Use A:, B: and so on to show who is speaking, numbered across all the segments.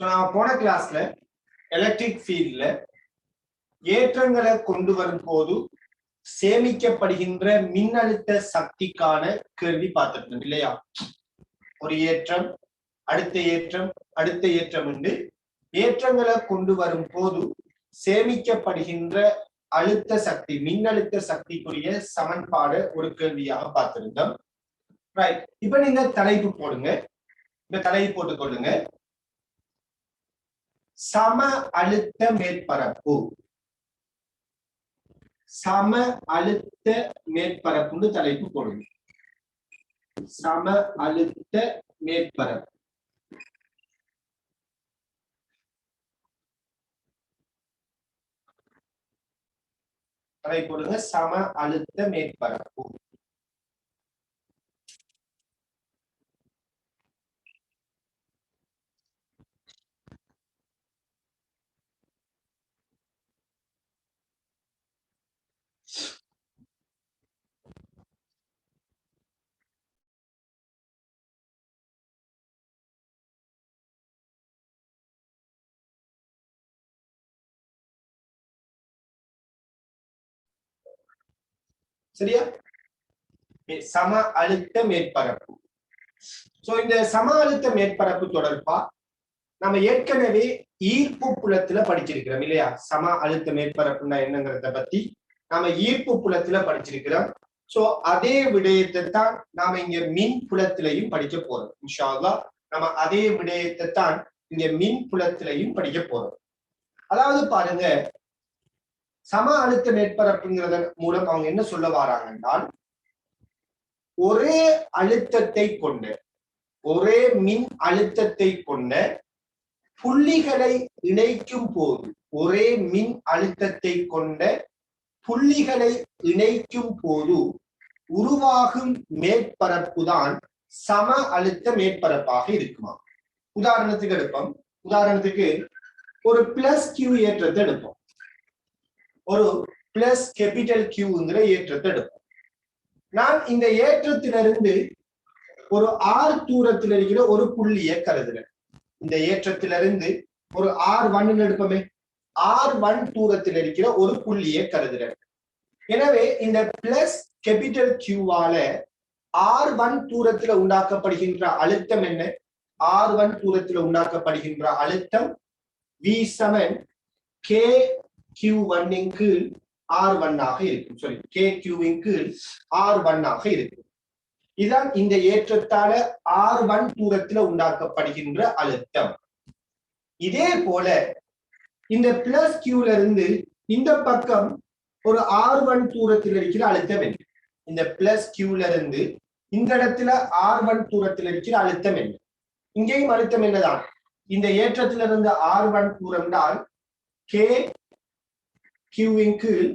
A: நான் போன கிளாஸ்ல எலக்ட்ரிக் ஃபீல்ட்ல ஏற்றங்களை கொண்டு வரும் போது சேமிக்கப்படுகின்ற மின்னழுத்த சக்திக்கான கேள்வி பார்த்துருந்தோம் இல்லையா? ஒரு ஏற்றம், அடுத்த ஏற்றம், அடுத்த ஏற்றம் என்று ஏற்றங்களை கொண்டு வரும் போது சேமிக்கப்படுகின்ற அழுத்த சக்தி, மின்னழுத்த சக்திக்குரிய சமன்பாடு ஒரு கேள்வியாக பார்த்திருந்தோம். ரைட், இப்ப நீங்க தலைப்பு போடுங்க. இந்த தலைப்பு போட்டுக்கொள்ளுங்க. சம அழுத்த மேற்பரப்பு. சம அழுத்த மேற்பரப்புன்னு தலைப்பு போடுங்க. சம அழுத்த மேற்பரப்பு. தலைப்பு போடுங்க. சம அழுத்த மேற்பரப்பு. சரியா? சம அழுத்த மேற்பரப்பு. சோ இந்த சம அழுத்த மேற்பரப்பு தொடர்பா நம்ம ஏற்கனவே ஈர்ப்பு புலத்துல படிச்சிருக்கிறோம் இல்லையா? சம அழுத்த மேற்பரப்புன்னா என்னங்கிறத பத்தி நாம ஈர்ப்பு புலத்துல படிச்சிருக்கிறோம். சோ அதே விடயத்தை தான் நாம இங்க மின் புலத்திலையும் படிக்க போறோம். இன்ஷா அல்லாஹ் நம்ம அதே விடயத்தை தான் இங்க மின் புலத்திலையும் படிக்க போறோம். அதாவது பாருங்க, சம அழுத்த மேற்பரப்புங்கிறத மூலம் அவங்க என்ன சொல்ல வராங்க, ஒரே அழுத்தத்தை கொண்ட, ஒரே மின் அழுத்தத்தை கொண்ட புள்ளிகளை இணைக்கும் போது, ஒரே மின் அழுத்தத்தை கொண்ட புள்ளிகளை இணைக்கும் போது உருவாகும் மேற்பரப்பு தான் சம அழுத்த மேற்பரப்பாக இருக்குமா? உதாரணத்துக்கு எடுப்போம். உதாரணத்துக்கு ஒரு பிளஸ் கியூ ஏற்றத்தை எடுப்போம். ஒரு பிளஸ் கேபிட்டல் கியூங்கிற ஏற்றத்தை எடுப்போம். நான் இந்த ஏற்றத்திலிருந்து ஒரு ஆர் தூரத்தில் இருக்கிற ஒரு புள்ளியை கருதுறேன். இந்த ஏற்றத்திலிருந்து ஒரு R1 எடுப்போமே, R1 தூரத்தில் இருக்கிற ஒரு புள்ளியை கருதுறேன். எனவே இந்த பிளஸ் கேபிட்டல் கியூவால R1 தூரத்தில் உண்டாக்கப்படுகின்ற அழுத்தம் என்ன? R1 தூரத்தில் உண்டாக்கப்படுகின்ற அழுத்தம் V7 KQ1 இன் கீழ் R1 ஆக இருக்கும். சாரி, KQ இன் கீழ் R1 ஆக இருக்கும். இதான் இந்த ஏற்றத்தால R1 தூரத்தில் உண்டாக்கப்படுகின்ற அழுத்தம். இதே போல இந்த பிளஸ் கியூல இருந்து இந்த பக்கம் ஒரு R1 தூரத்தில் இருக்கிற அழுத்தம் என்ன? இந்த பிளஸ் கியூல இருந்து இந்த இடத்துல R1 தூரத்தில் இருக்கிற அழுத்தம் என்ன? இங்கேயும் அழுத்தம் என்னதான்? இந்த ஏற்றத்திலிருந்து R1 தூரம் தான் KQ இன் கீழ்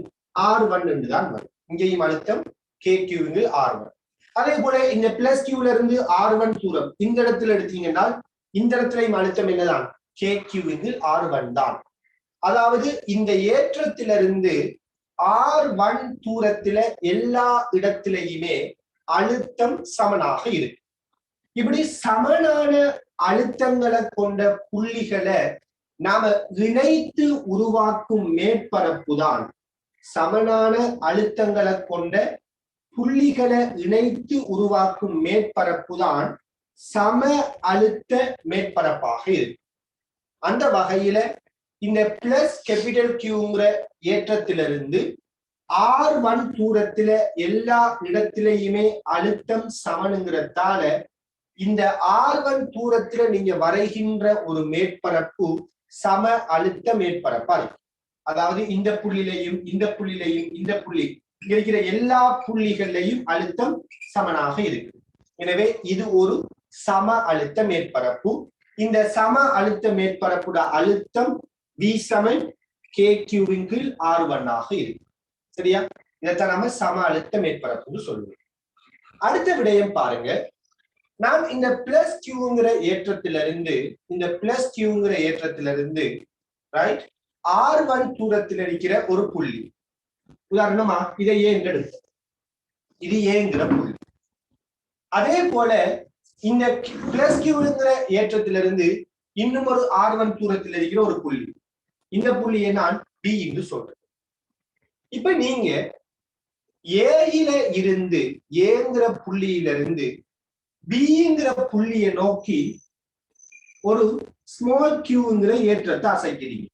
A: R1 என்றுதான் வரும். இங்கேயும் அழுத்தம் KQ இன் கீழ் R1. அதே போல இந்த பிளஸ் கியூல இருந்து R1 தூரம் இந்த இடத்துல எடுத்தீங்கன்னா இந்த இடத்துலயும் அழுத்தம் என்னதான்? KQ இன் கீழ் R1 தான். அதாவது இந்த ஏற்றத்திலிருந்து R1 தூரத்துல எல்லா இடத்திலையுமே அழுத்தம் சமனாக இருக்கு. இப்படி சமனான அழுத்தங்களை கொண்ட புள்ளிகளை நாம இணைத்து உருவாக்கும் மேற்பரப்பு தான், சமனான அழுத்தங்களை கொண்ட புள்ளிகளை இணைத்து உருவாக்கும் மேற்பரப்பு தான் சம அழுத்த மேற்பரப்பாக இருக்கு. அந்த வகையில இந்த பிளஸ் கேபிட்டல் கியூங்கிற ஏற்றத்திலிருந்து R1 தூரத்துல எல்லா இடத்திலையுமே அழுத்தம் சமனுங்கிறதால இந்த R1 தூரத்துல நீங்க வரைகின்ற ஒரு மேற்பரப்பு சம அழுத்த மேற்பரப்பா இருக்கு. அதாவது இந்த புள்ளிலையும் இந்த புள்ளிலையும் இந்த புள்ளி இருக்கிற எல்லா புள்ளிகளையும் அழுத்தம் சமனாக இருக்கு. எனவே இது ஒரு சம அழுத்த மேற்பரப்பு. இந்த சம அழுத்த மேற்பரப்புட அழுத்தம் V7 KQ இன் கீழ் R1 ஆக இருக்கு. சரியா? இதைத்தான் நம்ம சம அழுத்த மேற்பரப்புன்னு சொல்லுவோம். அடுத்த விடயம் பாருங்க, நான் இந்த பிளஸ் கியூங்கிற ஏற்றத்திலிருந்து இந்த பிளஸ் கியூங்கிற ஏற்றத்திலிருந்து ரைட் R1 தூரத்தில் இருக்கிற ஒரு புள்ளி, உதாரணமா இதை ஏன் எடுத்து, இது ஏங்கிற புள்ளி. அதே போல இந்த பிளஸ் கியூங்கிற ஏற்றத்திலிருந்து இன்னும் ஒரு R1 தூரத்தில் இருக்கிற ஒரு புள்ளி. இந்த புள்ளியை நான் B என்று சொல்றேன். இப்ப நீங்க ஏயில இருந்து ஏங்கிற புள்ளியிலிருந்து பிங்கிற புள்ளியை நோக்கி ஒரு ஸ்மால் கியூங்கிற ஏற்றத்தை அசைக்கிறீங்க.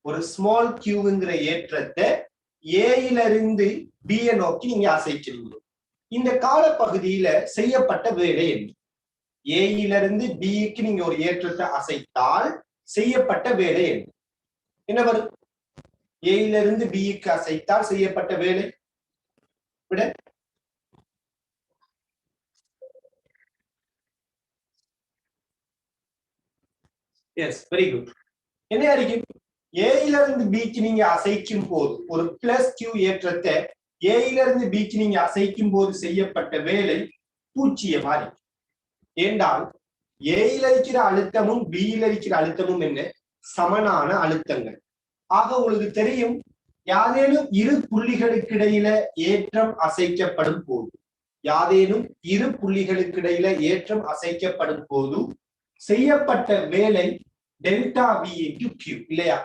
A: ஒரு ஸ்மால் கியூங்கிற ஏற்றத்தை ஏயில இருந்து பியை நோக்கி நீங்க அசைக்கிறீங்க. இந்த காலப்பகுதியில செய்யப்பட்ட வேலை என்ன? ஏயிலிருந்து பிக்கு நீங்க ஒரு ஏற்றத்தை அசைத்தால் செய்யப்பட்ட வேலை என்ன? என்ன வரும்? ஏயிலிருந்து பிக்கு அசைத்தால் செய்யப்பட்ட வேலை விட எஸ், வெரி குட். என்ன அறிக்கும்? ஏயிலிருந்து பிக்கு நீங்க அசைக்கும் போது ஒரு பிளஸ் கியூ ஏற்றத்தை ஏயிலிருந்து பிக்கு நீங்க அசைக்கும் போது செய்யப்பட்ட வேலை பூச்சியமா இருக்கு. ஏண்டால் ஏயில இருக்கிற அழுத்தமும் பியில இருக்கிற அழுத்தமும் என்ன? சமனான அழுத்தங்கள். ஆக உங்களுக்கு தெரியும், யாதேனும் இரு புள்ளிகளுக்கு இடையில ஏற்றம் அசைக்கப்படும் போது யாதேனும் இரு புள்ளிகளுக்கு இடையில ஏற்றம் அசைக்கப்படும் போது செய்யப்பட்ட வேலை டெல்டா வி இன்டு கியூ இல்லையா?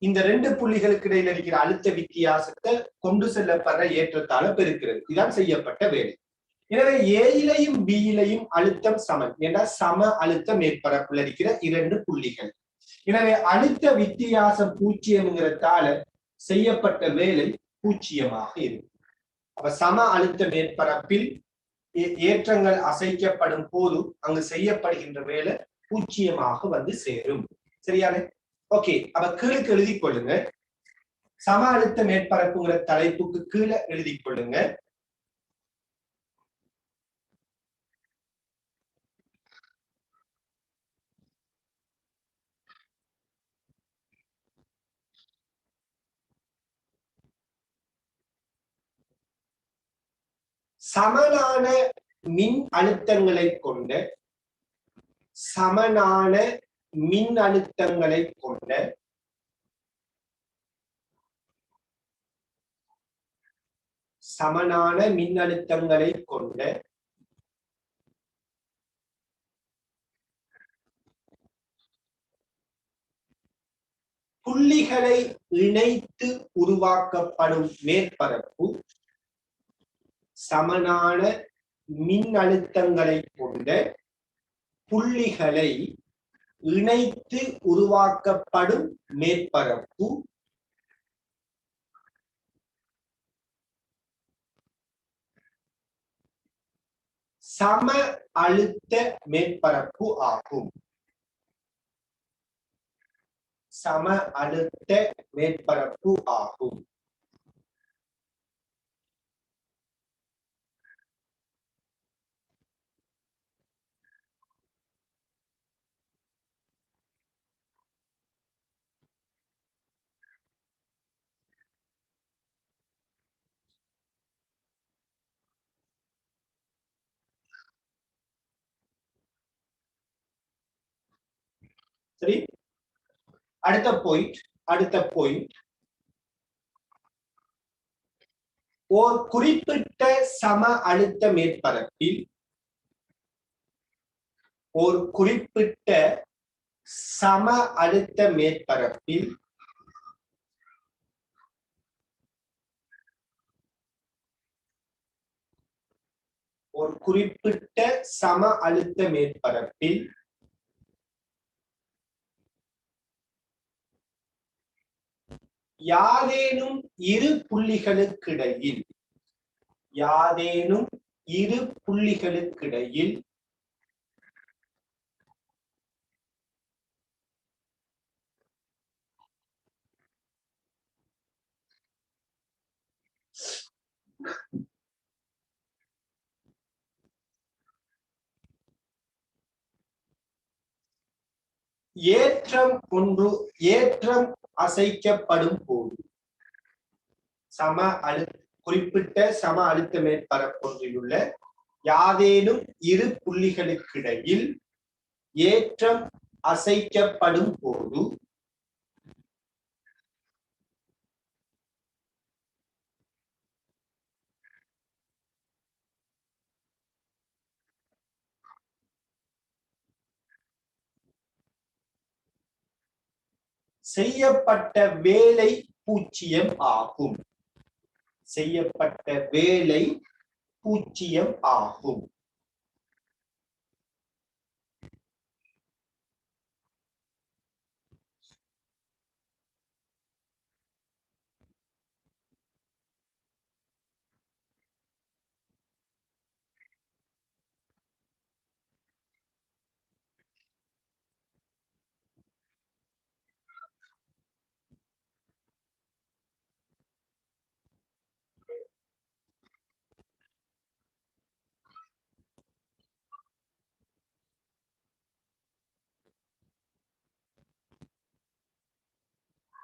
A: இந்த ரெண்டு புள்ளிகளுக்கு இடையில இருக்கிற அழுத்த வித்தியாசத்தை கொண்டு செல்லப்படுற ஏற்றத்தால பெருக்கிறது. இதுதான் செய்யப்பட்ட வேலை. எனவே ஏயிலையும் பியிலையும் அழுத்தம் சமன் என்ற சம அழுத்த மேற்பரப்புல இருக்கிற இரண்டு புள்ளிகள். எனவே அழுத்த வித்தியாசம் பூஜ்ஜியம்ங்கிறதால செய்யப்பட்ட வேலை பூஜ்ஜியமாக இருக்கும். அப்ப சம அழுத்த மேற்பரப்பில் ஏற்றங்கள் அசைக்கப்படும் போது அங்கு செய்யப்படுகின்ற வேலை பூஜ்ஜியமாக வந்து சேரும். சரியானே? ஓகே, அப்ப கீழுக்கு எழுதி கொள்ளுங்க. சம அழுத்த மேற்பரப்புங்கிற தலைப்புக்கு கீழே எழுதி கொள்ளுங்க. சமனான மின் அழுத்தங்களை கொண்ட சமனான மின் அழுத்தங்களை கொண்ட சமனான மின்னழுத்தங்களை கொண்ட புள்ளிகளை இணைத்து உருவாக்கப்படும் மேற்பரப்பு சமனான மின்னழுத்தங்களை கொண்ட புள்ளிகளை இணைத்து உருவாக்கப்படும் மேற்பரப்பு சம அழுத்த மேற்பரப்பு ஆகும். சம அழுத்த மேற்பரப்பு ஆகும். சரி, அடுத்த பாயிண்ட் ஓர் குறிப்பிட்ட சம அழுத்த மேற்பரப்பில் ஒரு குறிப்பிட்ட சம அழுத்த மேற்பரப்பில் ஒரு குறிப்பிட்ட சம அழுத்த மேற்பரப்பில் யாதேனும் இரு புள்ளிகளுக்கிடையில் ஏற்றம் அசைக்கப்படும் போது குறிப்பிட்ட சம அழுத்த மேற்பரப்பொன்றில் உள்ள யாதேனும் இரு புள்ளிகளுக்கிடையில் ஏற்றம் அசைக்கப்படும் போது செய்யப்பட்ட வேலை 0 ஆகும். செய்யப்பட்ட வேலை 0 ஆகும்.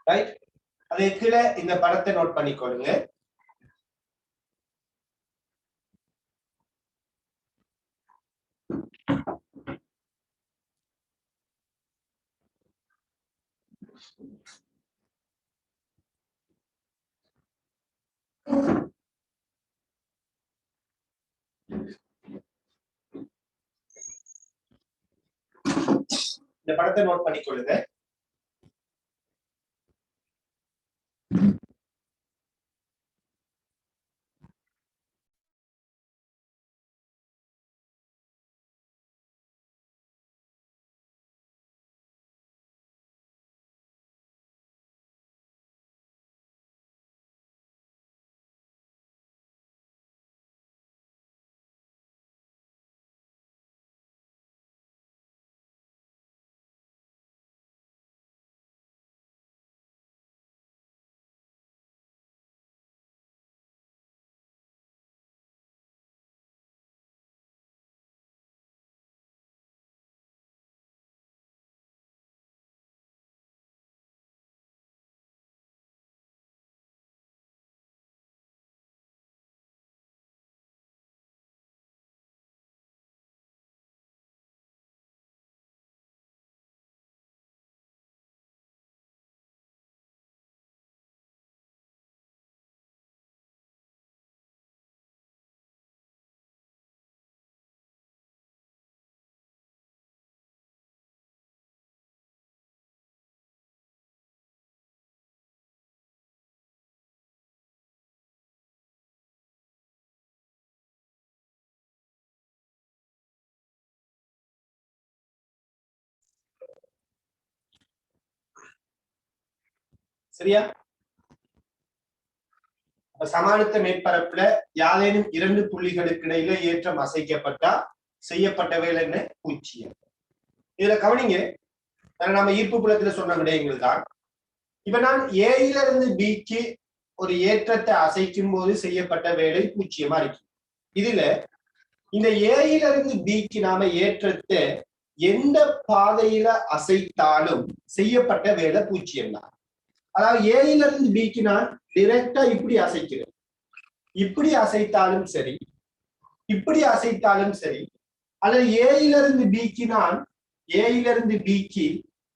A: ரைட், அதே கீழே இந்த படத்தை நோட் பண்ணிக்கொள்ளுங்க. இந்த படத்தை நோட் பண்ணிக்கொள்ளுங்க. சரியா? சமாளித்த மேற்பரப்புல யாதேனும் 2 புள்ளிகளுக்கு இடையில ஏற்றம் அசைக்கப்பட்டா செய்யப்பட்ட வேலை என்ன? 0. இதுல கவனிங்க, நம்ம ஈர்ப்பு புலத்துல சொன்ன விடயங்கள் தான். இப்ப நான் ஏயில இருந்து பிக்கு ஒரு ஏற்றத்தை அசைக்கும் போது செய்யப்பட்ட வேலை 0 இருக்கு. இதுல இந்த ஏயில இருந்து பிக்கு நாம ஏற்றத்தை எந்த பாதையில அசைத்தாலும் செய்யப்பட்ட வேலை 0 தான். அதாவது ஏயில இருந்து பிக்கு நான் டிரெக்டா இப்படி அசைக்கிறேன். இப்படி அசைத்தாலும் சரி, இப்படி அசைத்தாலும் சரி, அல்லது ஏயில இருந்து பிக்கு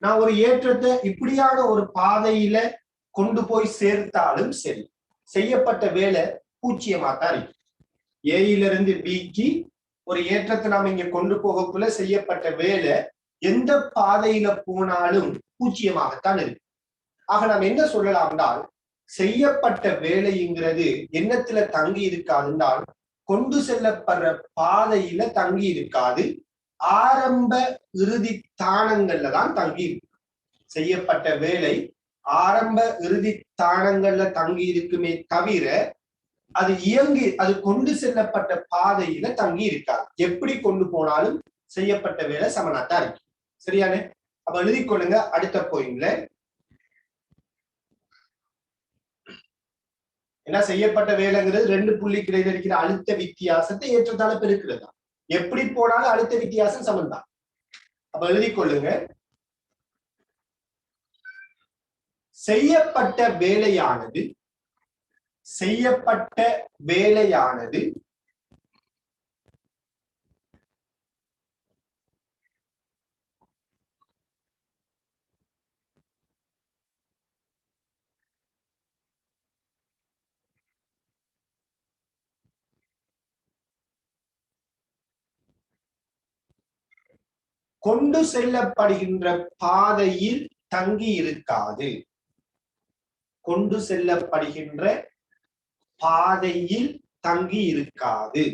A: நான் ஒரு ஏற்றத்தை இப்படியான ஒரு பாதையில கொண்டு போய் சேர்த்தாலும் சரி, செய்யப்பட்ட வேலை 0 தான் இருக்கு. ஏயில இருந்து பிக்கு ஒரு ஏற்றத்தை நாம இங்க கொண்டு போகக்குள்ள செய்யப்பட்ட வேலை எந்த பாதையில போனாலும் 0 இருக்கு. ஆக நாம் என்ன சொல்லலாம் என்றால், செய்யப்பட்ட வேலைங்கிறது எண்ணத்துல தங்கி இருக்காதுன்றால் கொண்டு செல்லப்படுற பாதையில தங்கி இருக்காது, ஆரம்ப இறுதி தானங்கள்ல தான் தங்கி இருக்கு. செய்யப்பட்ட வேலை ஆரம்ப இறுதி தானங்கள்ல தங்கி இருக்குமே தவிர அது கொண்டு செல்லப்பட்ட பாதையில தங்கி இருக்காது. எப்படி கொண்டு போனாலும் செய்யப்பட்ட வேலை சமனாத்தான் இருக்கு. சரியானே? அப்ப எழுதி கொள்ளுங்க. அடுத்த பாயிண்ட்ல என்ன செய்யப்பட்ட வேலைங்கிறது 2 புள்ளிக்கு இடையில இருக்கிற அழுத்த வித்தியாசத்தை ஏற்றத்தாழ பெருக்கிறது. எப்படி போனாலும் அழுத்த வித்தியாசம் சமன்தான். அப்ப எழுதி கொள்ளுங்க, செய்யப்பட்ட வேலையானது கொண்டு செல்லப்படுகின்ற பாதையில் தங்கி இருக்காது. கொண்டு செல்லப்படுகின்ற பாதையில் தங்கி இருக்காது.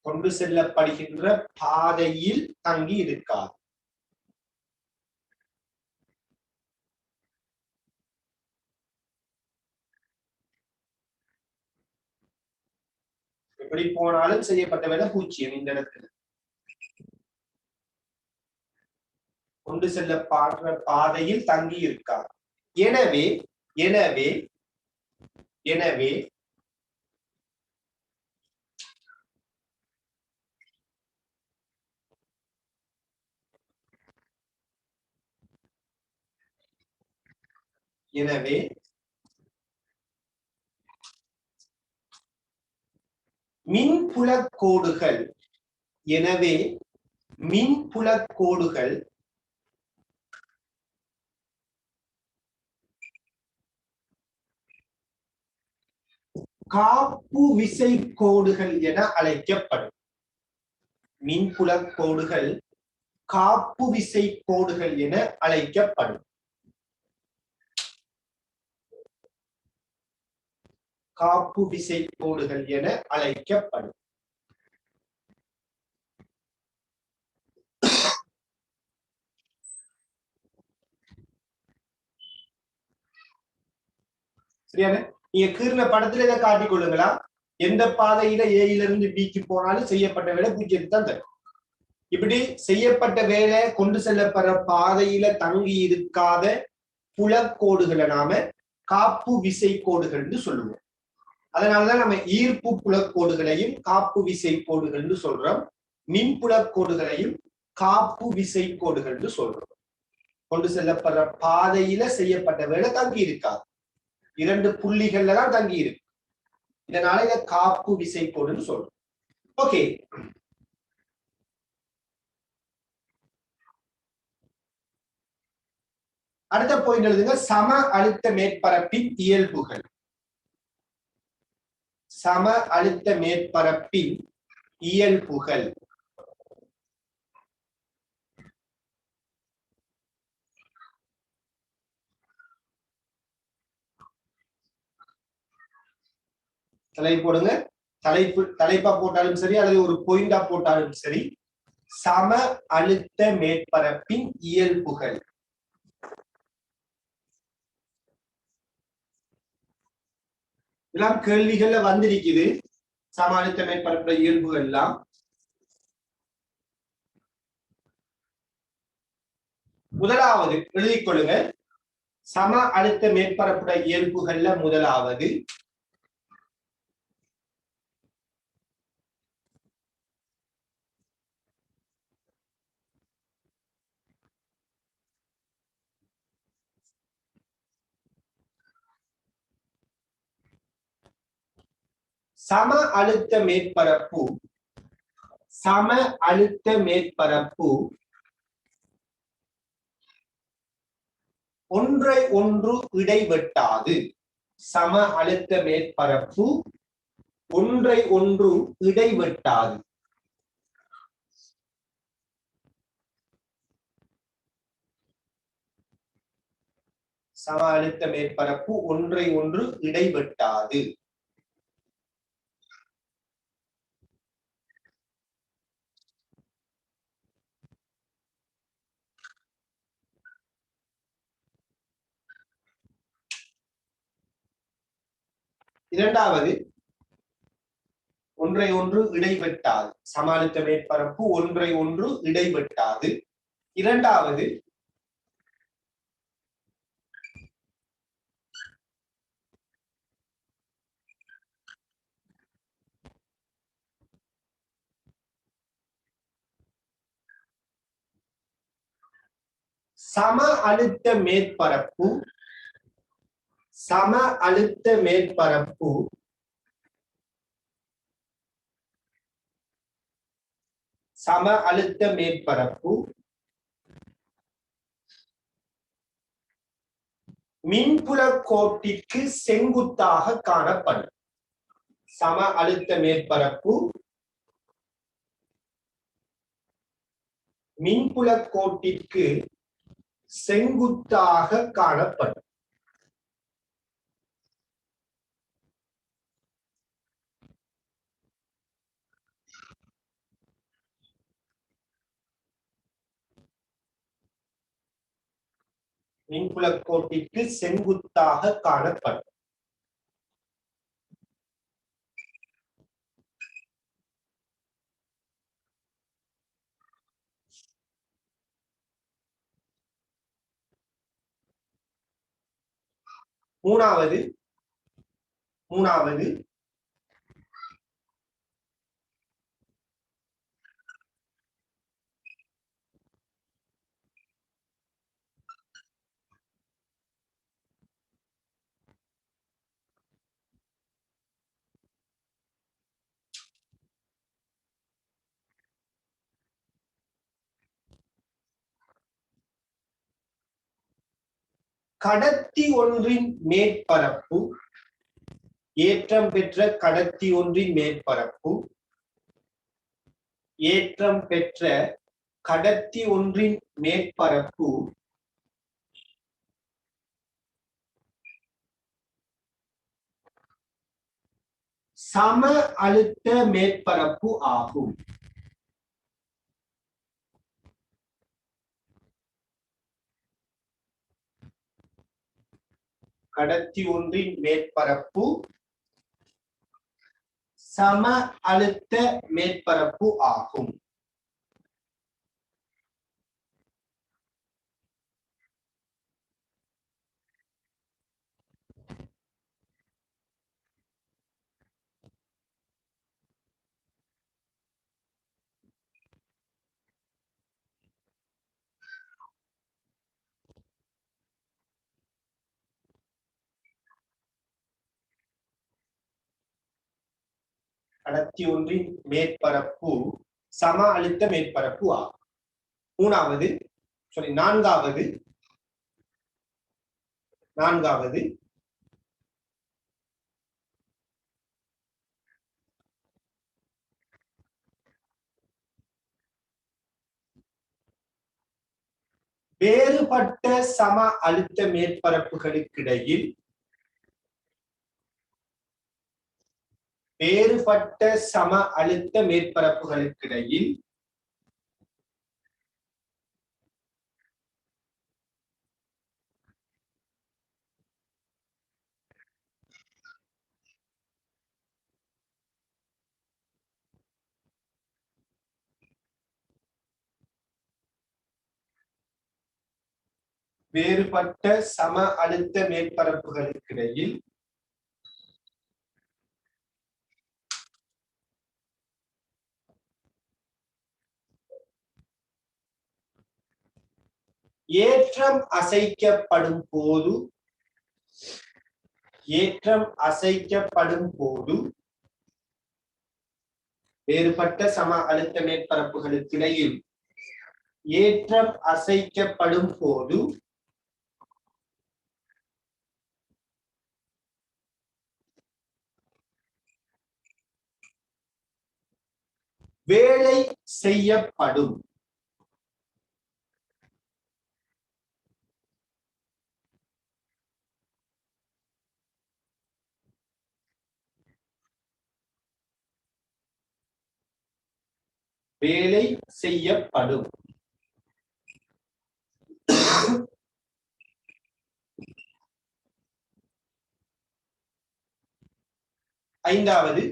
A: கொண்டு செல்லப்படுகின்ற பாதையில் தங்கி இருக்காது. எப்படி போனாலும் செய்யப்பட்ட வேலை பூஜ்ஜியம். இந்த இடத்துல கொண்டு செல்லப்படுற பாதையில் தங்கி இருக்காது. எனவே எனவே எனவே எனவே மின்புலக் கோடுகள் எனவே மின்புலக் கோடுகள் காப்பு விசை கோடுகள் என அழைக்கப்படும். மின்புலக் கோடுகள் காப்பு விசை கோடுகள் என அழைக்கப்படும். காப்பு விசை கோடுகள் என அழைக்கப்படும். சரியான நீங்க கீர்ன படத்துல இதை காட்டிக் கொள்ளுங்களா? எந்த பாதையில ஏயிலிருந்து பிக்கு போனாலும் செய்யப்பட்ட வேலை பூஜ்ஜியத்தை தான் தரும். இப்படி செய்யப்பட்ட வேலை கொண்டு செல்லப்படுற பாதையில தங்கி இருக்காத புலக்கோடுகளை நாம காப்பு விசை கோடுகள்னு சொல்லுவோம். அதனாலதான் நம்ம ஈர்ப்பு புலக்கோடுகளையும் காப்பு விசை கோடுகள்னு சொல்றோம். மின்புலக்கோடுகளையும் காப்பு விசை கோடுகள்னு சொல்றோம். கொண்டு செல்லப்படுற பாதையில செய்யப்பட்ட வேலை தங்கி இருக்காது. 2 புள்ளிகள்ல தான் தங்கி இருக்கு. இதனால இதை காப்பு விசை கோடுன்னு சொல்றோம். ஓகே, அடுத்த பாயிண்ட் எழுதுங்க. சம அழுத்த மேற்பரப்பின் இயல்புகள். சம அழுத்த மேற்பரப்பின் இயல்புகள். தலைப்பு போடுங்க. தலைப்பா போட்டாலும் சரி அல்லது ஒரு பாயிண்டா போட்டாலும் சரி. சம அழுத்த மேற்பரப்பின் இயல்புகள். எல்லாம் கேள்விகள்ல வந்திருக்குது. சம அழுத்த மேற்பரப்பு இயல்புகள் எல்லாம் முதலாவது எழுதிக் கொள்ளுங்க. சம அழுத்த மேற்பரப்புடைய இயல்புகள்ல முதலாவது சம அழுத்த மேற்பரப்பு. சம அழுத்த மேற்பரப்பு ஒன்றை ஒன்று இடைவெட்டாது. சம அழுத்த மேற்பரப்பு ஒன்றை ஒன்று இடைவெட்டாது. சம அழுத்த மேற்பரப்பு ஒன்றை ஒன்று இடைவெட்டாது. இரண்டாவது ஒன்றை ஒன்று இடைவெட்டாது. சம அழுத்த மேற்பரப்பு ஒன்றை ஒன்று இடைவெட்டாது. இரண்டாவது சம அழுத்த மேற்பரப்பு. சம அழுத்த மேற்பரப்பு சம அழுத்த மேற்பரப்பு மின்புல கோட்டிற்கு செங்குத்தாக காணப்படும். சம அழுத்த மேற்பரப்பு மின்புல கோட்டிற்கு செங்குத்தாக காணப்படும். மின்புல கோட்டிற்கு செங்குத்தாக காணப்படும். மூணாவது கடத்தி ஒன்றின் மேற்பரப்பு ஏற்றம் பெற்ற கடத்தி ஒன்றின் மேற்பரப்பு ஏற்றம் பெற்ற கடத்தி ஒன்றின் மேற்பரப்பு சம அழுத்த மேற்பரப்பு ஆகும். கடத்தி ஒன்றின் மேற்பரப்பு சம அழுத்த மேற்பரப்பு ஆகும். கடத்தி ஒன்றின் மேற்பரப்பு சம அழுத்த மேற்பரப்பு ஆகும். நான்காவது வேறுபட்ட சம அழுத்த மேற்பரப்புகளுக்கிடையில் ஏற்றம் அசைக்கப்படும் போது வேறுபட்ட சம அழுத்த மேற்பரப்புகளுக்கிடையில் ஏற்றம் அசைக்கப்படும் போது வேலை செய்யப்படும். வேலை செய்யப்படும். ஐந்தாவது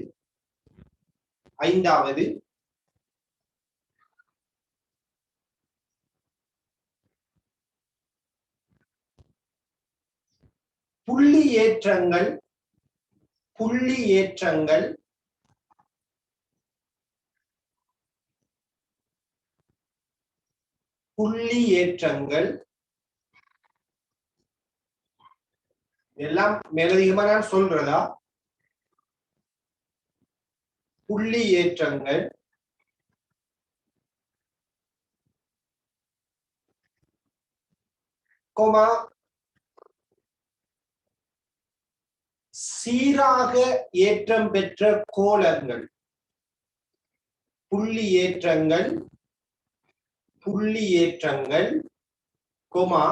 A: புள்ளி ஏற்றங்கள் எல்லாம் மேலதிகமா நான் சொல்றதா? புள்ளி ஏற்றங்கள் சீராக ஏற்றம் பெற்ற கோளங்கள், புள்ளி ஏற்றங்கள், புள்ளி ஏற்றங்கள், கொமா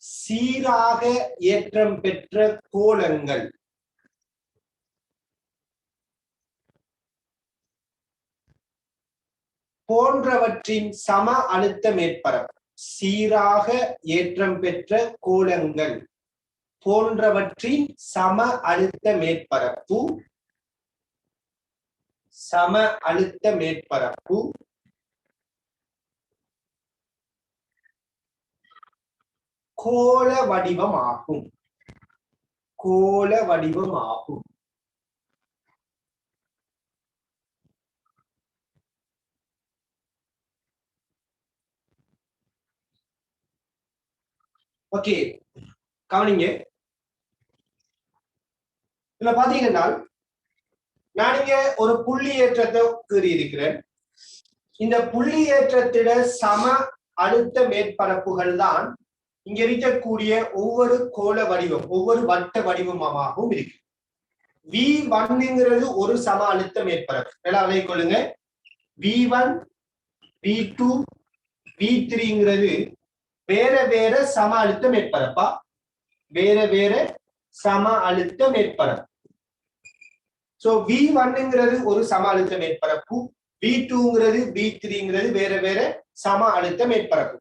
A: சீராக ஏற்றம் பெற்ற கோளங்கள் போன்றவற்றின் சம அழுத்த மேற்பரப்பு. சீராக ஏற்றம் பெற்ற கோளங்கள் போன்றவற்றின் சம அழுத்த மேற்பரப்பு, சம அழுத்த மேற்பரப்பு கோள வடிவமாகும். கோள வடிவமாகும். ஓகே, கவனிங்க. இதுல பாத்தீங்கன்னா நான் இங்க ஒரு புள்ளி ஏற்றத்தை கூறியிருக்கிறேன். இந்த புள்ளி ஏற்றத்திட சம அழுத்த மேற்பரப்புகள் தான் இங்க இருக்கக்கூடிய ஒவ்வொரு கோள வடிவம், ஒவ்வொரு வட்ட வடிவமாகவும் இருக்கு. V1ங்கிறது ஒரு சம அழுத்த மேற்பரப்பு. எல்லாம் அதை கொள்ளுங்க. V1, V2, V3ங்கிறது வேற வேற சம அழுத்த மேற்பரப்பா, வேற வேற சம அழுத்த மேற்பரப்பு. சோ V1ங்கிறது ஒரு சம அழுத்த மேற்பரப்பு, V2ங்கிறது V3ங்கிறது வேற வேற சம அழுத்த மேற்பரப்பு.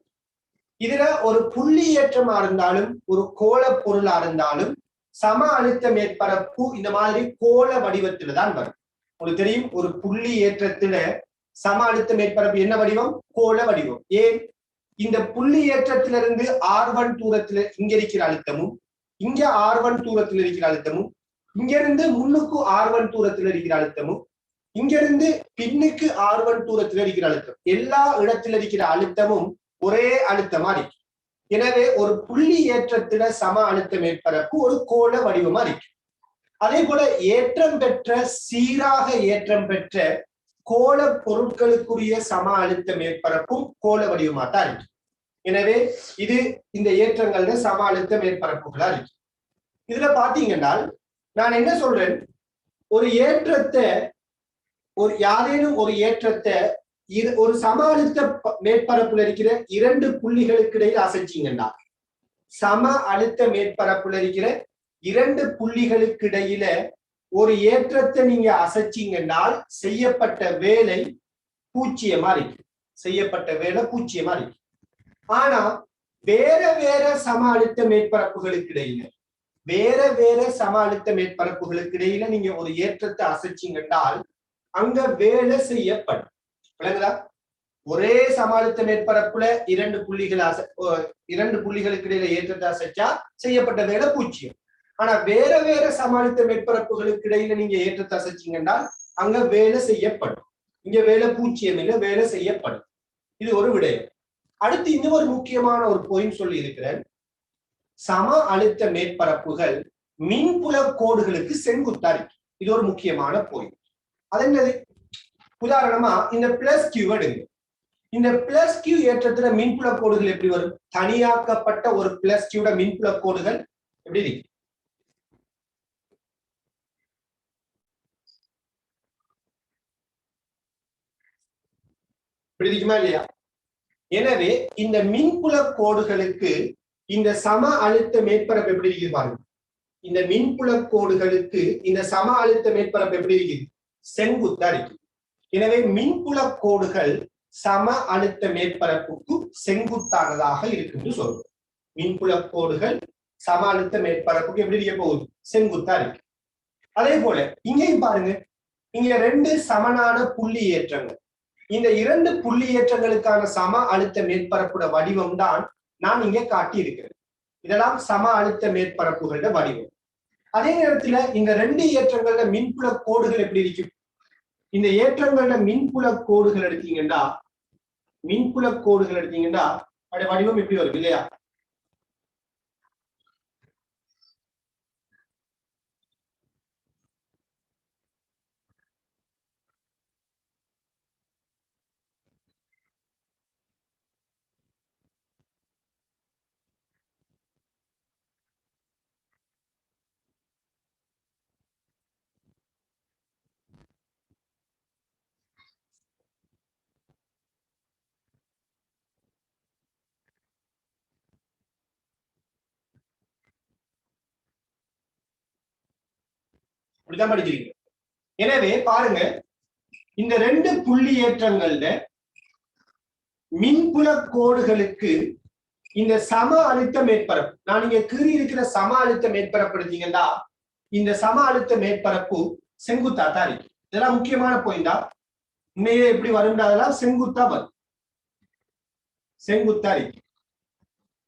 A: இதுல ஒரு புள்ளி ஏற்றமா இருந்தாலும் ஒரு கோள பொருளா இருந்தாலும் சம அழுத்த மேற்பரப்பு இந்த மாதிரி கோள வடிவத்துல தான் வரும். உங்களுக்கு தெரியும், ஒரு புள்ளி ஏற்றத்துல சம அழுத்த மேற்பரப்பு என்ன வடிவம்? கோள வடிவம். ஏன்? இந்த புள்ளி ஏற்றத்திலிருந்து R1 தூரத்துல இங்க இருக்கிற அழுத்தமும், இங்க R1 தூரத்தில் இருக்கிற அழுத்தமும், இங்க இருந்து முன்னுக்கு R1 தூரத்தில் இருக்கிற அழுத்தமும், இங்க இருந்து பின்னுக்கு R1 தூரத்தில் இருக்கிற அழுத்தம், எல்லா இடத்துல இருக்கிற அழுத்தமும் ஒரே அழுத்தமா இருக்கு. எனவே ஒரு புள்ளி ஏற்றத்தில சம அழுத்த மேற்பரப்பு ஒரு கோள வடிவமா இருக்கு. அதே போல ஏற்றம் பெற்ற, சீராக ஏற்றம் பெற்ற கோள பொருட்களுக்குரிய சம அழுத்த மேற்பரப்பும் கோள வடிவமா தான் இருக்கு. எனவே இது இந்த ஏற்றங்கள்ல சம அழுத்த மேற்பரப்புகளா இருக்கு. இதுல பாத்தீங்கன்னா நான் என்ன சொல்றேன், ஒரு ஏற்றத்தை, ஒரு யாரேனும் ஒரு ஏற்றத்தை ஒரு சம அழுத்த மேற்பரப்புல இருக்கிற இரண்டு புள்ளிகளுக்கு இடையில் அசைச்சிங்கன்னா, சம அழுத்த மேற்பரப்புல இருக்கிற இரண்டு புள்ளிகளுக்கு இடையில ஒரு ஏற்றத்தை நீங்க அசைச்சிங்கன்னால் செய்யப்பட்ட வேலை பூச்சியமா இருக்கு. செய்யப்பட்ட வேலை பூச்சியமா இருக்கு. ஆனா வேற வேற சம அழுத்த மேற்பரப்புகளுக்கு இடையில, வேற வேற சம அழுத்த மேற்பரப்புகளுக்கு இடையில நீங்க ஒரு ஏற்றத்தை அசைச்சிங்கன்னால் அங்க வேலை செய்யப்படும். விளங்குதா? ஒரே சம அழுத்த மேற்பரப்புல இரண்டு புள்ளிகளுக்கு இடையில ஏற்றத்தை அசைச்சா செய்யப்பட்ட வேலை பூச்சியம். ஆனா வேற வேற சம அழுத்த மேற்பரப்புகளுக்கு இடையில நீங்க ஏற்றத்தை அசைச்சிங்கன்னா அங்க வேலை செய்யப்படும். இங்க வேலை பூச்சியம் இல்ல, வேலை செய்யப்படும். இது ஒரு விடயம். அடுத்து இன்னும் ஒரு முக்கியமான ஒரு பாயிண்ட் சொல்லி இருக்கிறேன். சம அழுத்த மேற்பரப்புகள் மின்புல கோடுகளுக்கு செங்குத்தா இருக்கு. இது ஒரு முக்கியமான பாயிண்ட். அது என்னது? உதாரணமா இந்த பிளஸ் கியூ எடுங்க. இந்த பிளஸ் கியூ ஏற்றத்துல மின்புல கோடுகள் எப்படி வரும்? தனியாக்கப்பட்ட ஒரு பிளஸ் கியூட மின்புல கோடுகள் எப்படி இருக்கு? இப்படி இருக்குமா இல்லையா? எனவே இந்த மின்புல கோடுகளுக்கு இந்த சம அழுத்த மேற்பரப்பு எப்படி இருக்குது பாருங்க. இந்த மின்புல கோடுகளுக்கு இந்த சம அழுத்த மேற்பரப்பு எப்படி இருக்குது? செங்குத்தா இருக்கு. எனவே மின்புல கோடுகள் சம அழுத்த மேற்பரப்புக்கு செங்குத்தானதாக இருக்குன்னு சொல்றோம். மின்புல கோடுகள் சம அழுத்த மேற்பரப்புக்கு எப்படி இருக்க போகுது? செங்குத்தா இருக்கு. அதே போல இங்கேயும் பாருங்க, இங்க ரெண்டு சமனான புள்ளி ஏற்றங்கள். இந்த இரண்டு புள்ளி ஏற்றங்களுக்கான சம அழுத்த மேற்பரப்புட வடிவம் தான் நான் இங்க காட்டி இருக்கிறேன். இதெல்லாம் சம அழுத்த மேற்பரப்புகளோட வடிவம். அதே நேரத்துல இந்த ரெண்டு ஏற்றங்கள்ல மின்புல கோடுகள் எப்படி இருக்கும்? இந்த ஏற்றங்கள்ல மின்புல கோடுகள் எடுத்தீங்கன்னா, அதோட வடிவம் எப்படி வரும் இல்லையா? இப்படிதான் படிக்கிறீங்க. எனவே பாருங்க, இந்த ரெண்டு புள்ளி ஏற்றங்கள்ல மின்புல கோடுகளுக்கு இந்த சம அழுத்த மேற்பரப்பு, நான் இங்க கீறி இருக்கிற சம அழுத்த மேற்பரப்பு எடுத்தீங்கன்னா இந்த சம அழுத்த மேற்பரப்பு செங்குத்தா தான் இருக்கு. இதெல்லாம் முக்கியமான பாயிண்டா. உண்மையே எப்படி வரும்ன்றதெல்லாம் செங்குத்தா வரும், செங்குத்தா இருக்கு.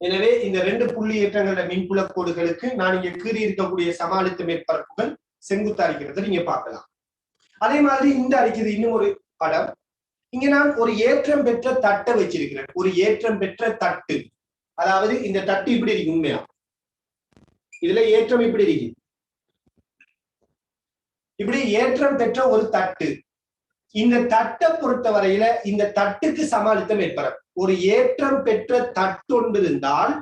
A: எனவே இந்த ரெண்டு புள்ளி ஏற்றங்கள மின்புல கோடுகளுக்கு நான் இங்க கீறி இருக்கக்கூடிய சம அழுத்த மேற்பரப்புகள் செங்குத்தா இருக்கிறத நீங்க பார்க்கலாம். அதே மாதிரி இந்த அடிக்கிறது இன்னும் ஒரு படம். இங்க நான் ஒரு ஏற்றம் பெற்ற தட்டை வச்சிருக்கிறேன், ஒரு ஏற்றம் பெற்ற தட்டு. அதாவது இந்த தட்டு இப்படி இருக்கு, உண்மையா இதுல ஏற்றம் இப்படி இருக்கு, இப்படி ஏற்றம் பெற்ற ஒரு தட்டு. இந்த தட்டை பொறுத்தவரையில இந்த தட்டுக்கு சம அழுத்த மேற்பரப்பு, ஒரு ஏற்றம் பெற்ற தட்டு ஒன்று இருந்தால்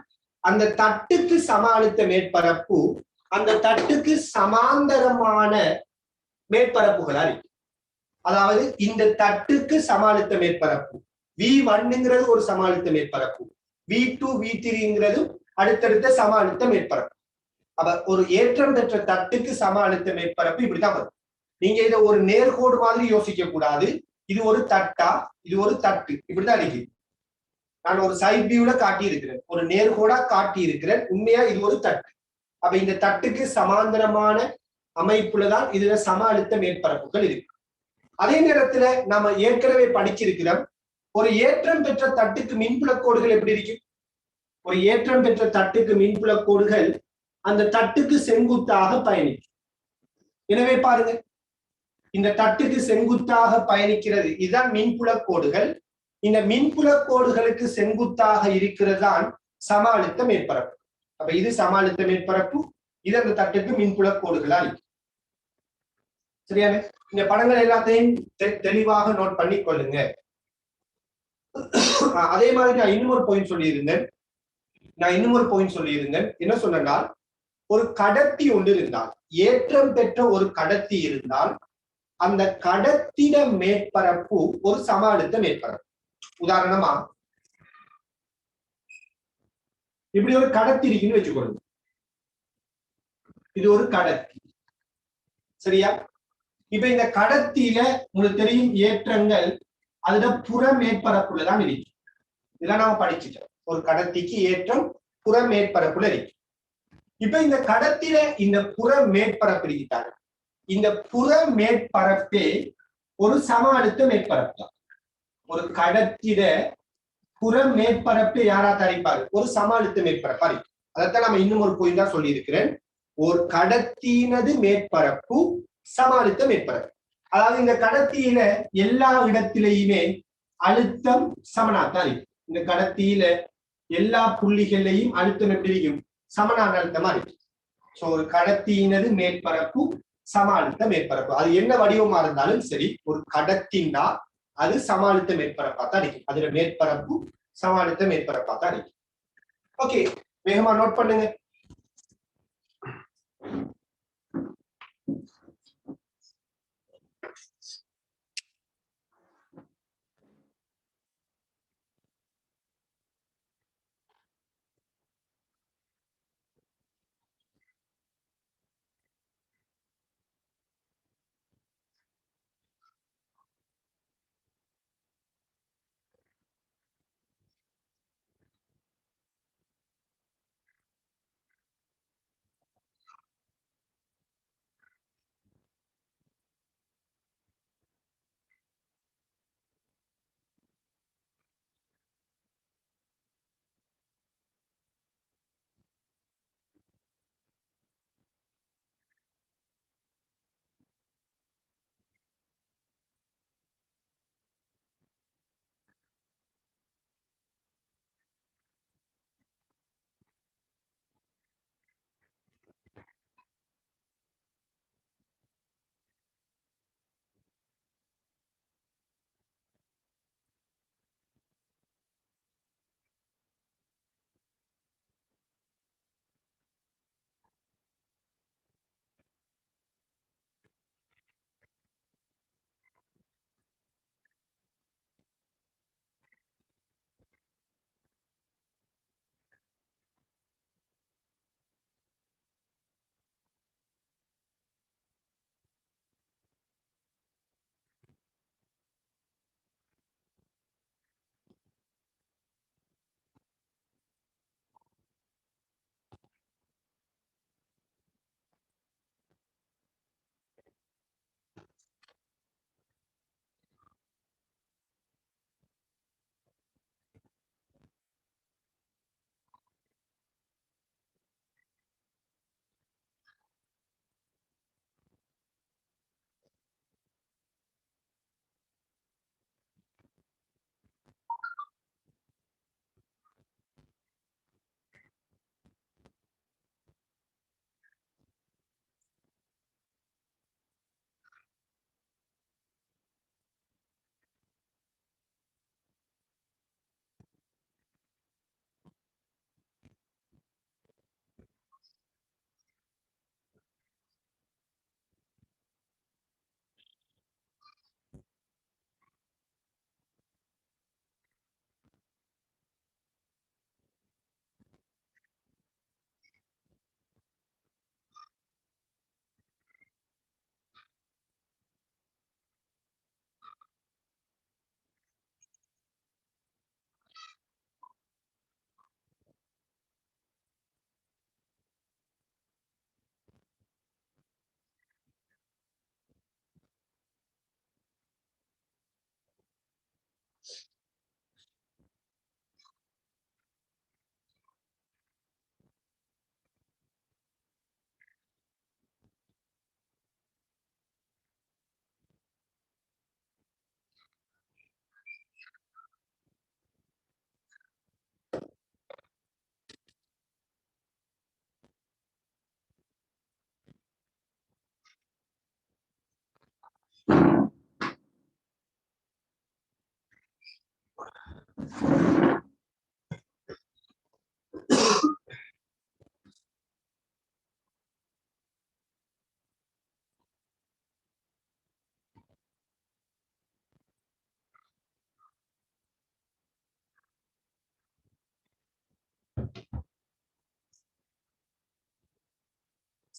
A: அந்த தட்டுக்கு சம அழுத்த மேற்பரப்பு அந்த தட்டுக்கு சமாந்தரமான மேற்பரப்புகளா இருக்கு. அதாவது இந்த தட்டுக்கு சம அழுத்த மேற்பரப்பு V1ங்கிறது ஒரு சம அழுத்த மேற்பரப்பு, V2 V3ங்கிறது அடுத்தடுத்த சம அழுத்த மேற்பரப்பு. அப்ப ஒரு ஏற்றம் பெற்ற தட்டுக்கு சம அழுத்த மேற்பரப்பு இப்படிதான் வரும். நீங்க இதை ஒரு நேர்கோடு மாதிரி யோசிக்க கூடாது. இது ஒரு தட்டா, இது ஒரு தட்டு, இப்படிதான் இருக்கு. நான் ஒரு சைட் வியூல காட்டி இருக்கிறேன், ஒரு நேர்கோடா காட்டி இருக்கிறேன். உண்மையா இது ஒரு தட்டு. அப்ப இந்த தட்டுக்கு சமாந்தரமான அமைப்புலதான் இதுல சம அழுத்த மேற்பரப்புகள் இருக்கு. அதே நேரத்துல நாம ஏற்கனவே படிச்சிருக்கிறோம், ஒரு ஏற்றம் பெற்ற தட்டுக்கு மின்புல கோடுகள் எப்படி இருக்கு. ஒரு ஏற்றம் பெற்ற தட்டுக்கு மின்புல கோடுகள் அந்த தட்டுக்கு செங்குத்தாக பயணிக்கும். எனவே பாருங்க, இந்த தட்டுக்கு செங்குத்தாக பயணிக்கிறது, இதுதான் மின்புல கோடுகள். இந்த மின்புல கோடுகளுக்கு செங்குத்தாக இருக்கிறது தான் சம அழுத்த மேற்பரப்பு. அப்ப இது சம அழுத்த மேற்பரப்பு, இது அந்த தட்டுக்கு மின்புல கோடுகளா இருக்கு. சரியான இந்த படங்கள் எல்லாத்தையும் தெளிவாக நோட் பண்ணி கொள்ளுங்க. அதே மாதிரி நான் இன்னொரு பாயிண்ட் சொல்லியிருந்தேன், என்ன சொன்னால், ஒரு கடத்தி ஒன்று இருந்தால், ஏற்றம் பெற்ற ஒரு கடத்தி இருந்தால் அந்த கடத்திட மேற்பரப்பு ஒரு சம அழுத்த மேற்பரப்பு. உதாரணமா இப்படி ஒரு கடத்தி இருக்குன்னு வச்சுக்கொள்ளுங்க, இது ஒரு கடத்தி, சரியா. இப்ப இந்த கடத்தியில உங்களுக்கு தெரியும் ஏற்றங்கள் அதோட புற மேற்பரப்புலதான் இருக்கு. இதெல்லாம் நாம படிச்சுட்டோம், ஒரு கடத்திக்கு ஏற்றம் புற மேற்பரப்புல இருக்கு. இப்ப இந்த கடத்தில இந்த புற மேற்பரப்பு இருக்கிறாங்க, இந்த புற மேற்பரப்பே ஒரு சம அழுத்த மேற்பரப்பு தான். ஒரு கடத்திட புற மேற்பரப்பு யாரா தரிப்பாரு, ஒரு சம அழுத்த மேற்பரப்பா இருக்கு. அதைத்தான் நம்ம இன்னும் ஒரு பாயிண்டா சொல்லி இருக்கிறேன், ஒரு கடத்தினது மேற்பரப்பு சம அழுத்த மேற்பரப்பு. அதாவது இந்த கடத்தியில எல்லா இடத்திலேயுமே அழுத்தம் சமனாத்தான் இருக்கு. இந்த கடத்தியில எல்லா புள்ளிகளையும் அழுத்தம் எப்படி இருக்கும், சமனான அழுத்தமா இருக்கு. சோ ஒரு கடத்தியினது மேற்பரப்பு சம அழுத்த மேற்பரப்பு, அது என்ன வடிவமா இருந்தாலும் சரி, ஒரு கடத்தின்னா அது சம அழுத்த மேற்பரப்பா தான் இருக்கு. அதுல மேற்பரப்பு சம அழுத்த மேற்பரப்பா தான் இருக்கு. ஓகே, வேகமா நோட் பண்ணுங்க.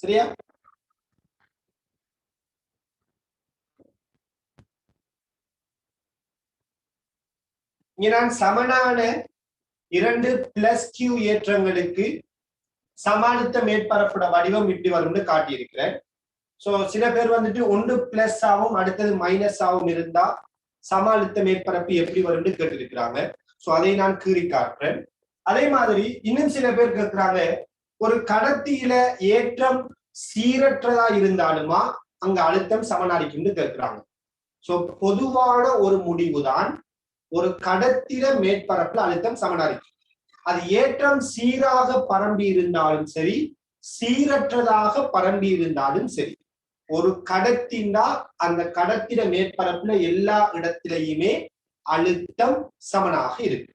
A: சரியா? இங்க நான் சமனான இரண்டு பிளஸ் கியூ ஏற்றங்களுக்கு சமாளித்த மேற்பரப்போட வடிவம் இப்படி வரும்னு காட்டியிருக்கிறேன். சோ சில பேர் வந்துட்டு ஒன்று பிளஸ் ஆகும் அடுத்தது மைனஸ் ஆகும் இருந்தா சமாளித்த மேற்பரப்பு எப்படி வரும்னு கேட்டிருக்கிறாங்க. சோ அதை நான் கீறி காட்டுறேன். அதே மாதிரி இன்னும் சில பேர் கேட்கிறாங்க, ஒரு கடத்தியில ஏற்றம் சீரற்றதா இருந்தாலுமா அங்க அழுத்தம் சமனாரிக்கும்னு கேட்கிறாங்க. சோ பொதுவான ஒரு முடிவுதான் ஒரு கடத்தில மேற்பரப்புல அழுத்தம் சமனாரிக்கும். அது ஏற்றம் சீராக பரம்பி இருந்தாலும் சரி, சீரற்றதாக பரம்பி இருந்தாலும் சரி, ஒரு கடத்தினா அந்த கடத்திட மேற்பரப்புல எல்லா இடத்திலையுமே அழுத்தம் சமனாக இருக்கு.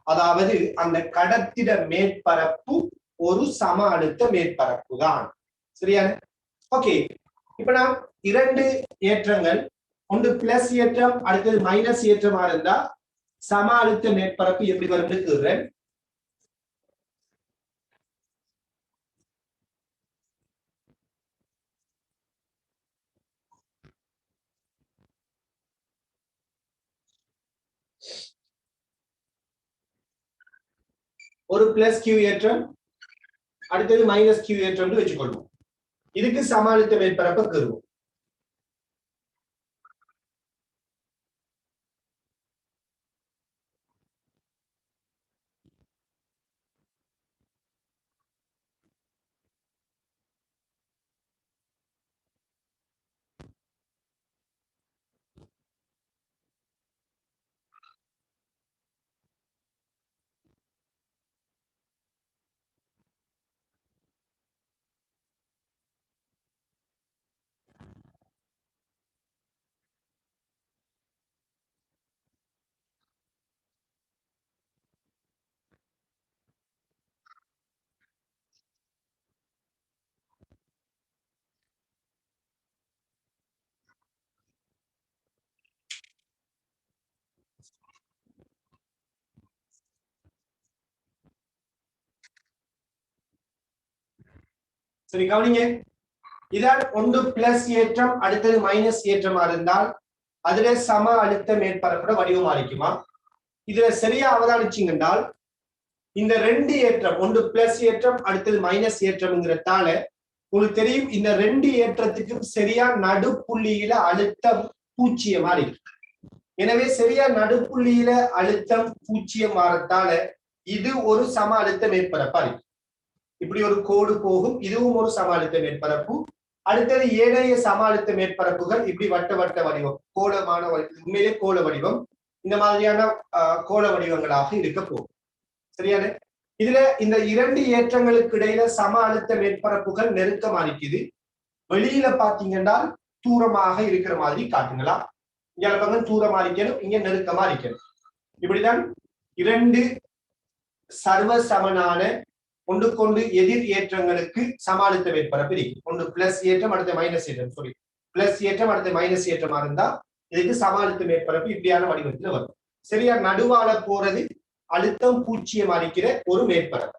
A: அதாவது அந்த கடத்திட மேற்பரப்பு ஒரு சம அழுத்த மேற்பரப்பு தான். சரியா? ஓகே, இப்ப நான் இரண்டு ஏற்றங்கள், ஒன்று பிளஸ் ஏற்றம் அடுத்தது மைனஸ் ஏற்றமா இருந்தா சம அழுத்த மேற்பரப்பு எப்படி வரும்னு கூறுறேன். ஒரு பிளஸ் கியூ ஏற்றம் அடுத்தது மைனஸ் கியூ ஏற்றம்னு வச்சுக்கொள்வோம். இதுக்கு சம அழுத்த மேற்பரப்பை கூறுவோம். சரி, கவனிங்க. இதான் ஒன்று பிளஸ் ஏற்றம் அடுத்தது மைனஸ் ஏற்றமா இருந்தால் அதுல சம அழுத்த மேற்பரப்போட வடிவமா இருக்குமா? இதுல சரியா அவதானிச்சீங்கன்றால் இந்த ரெண்டு ஏற்றம், ஒன்று பிளஸ் ஏற்றம் அடுத்தது மைனஸ் ஏற்றம்ங்கிறதால உங்களுக்கு தெரியும் இந்த ரெண்டு ஏற்றத்துக்கும் சரியா நடுப்புள்ளியில அழுத்தம் பூச்சியமா இருக்கு. எனவே சரியா நடுப்புள்ளியில அழுத்தம் பூச்சியம் மாறத்தால இது ஒரு சம அழுத்த மேற்பரப்பா இருக்கு. இப்படி ஒரு கோடு போகும், இதுவும் ஒரு சம அழுத்த மேற்பரப்பு. அடுத்தது ஏனைய சம அழுத்த மேற்பரப்புகள் இப்படி வட்ட வட்ட வடிவம், கோலமான உண்மையிலே கோல வடிவம், இந்த மாதிரியான கோல வடிவங்களாக இருக்க போகும். சரியான? இதுல இந்த இரண்டு ஏற்றங்களுக்கு இடையில சம அழுத்த மேற்பரப்புகள் நெருக்கமா இருக்குது. வெளியில பாத்தீங்கன்னா தூரமாக இருக்கிற மாதிரி காட்டுங்களா? இங்க பக்கம் தூரமா இருக்கணும், இங்க நெருக்கமா இருக்கணும். இப்படிதான் இரண்டு சர்வ சமனான ஒன்றுக்கொண்டு எதிர் ஏற்றங்களுக்கு சம அழுத்த மேற்பரப்பு இருக்கு. ஒன்று பிளஸ் ஏற்றம் அடுத்த மைனஸ் ஏற்றம், சாரி பிளஸ் ஏற்றம் அடுத்த மைனஸ் ஏற்றமா இருந்தா இதுக்கு சம அழுத்த மேற்பரப்பு இப்படியான வடிவத்துல வரும். சரியா? நடுவால போறது அழுத்தம் பூச்சியம் அளிக்கிற ஒரு மேற்பரப்பு.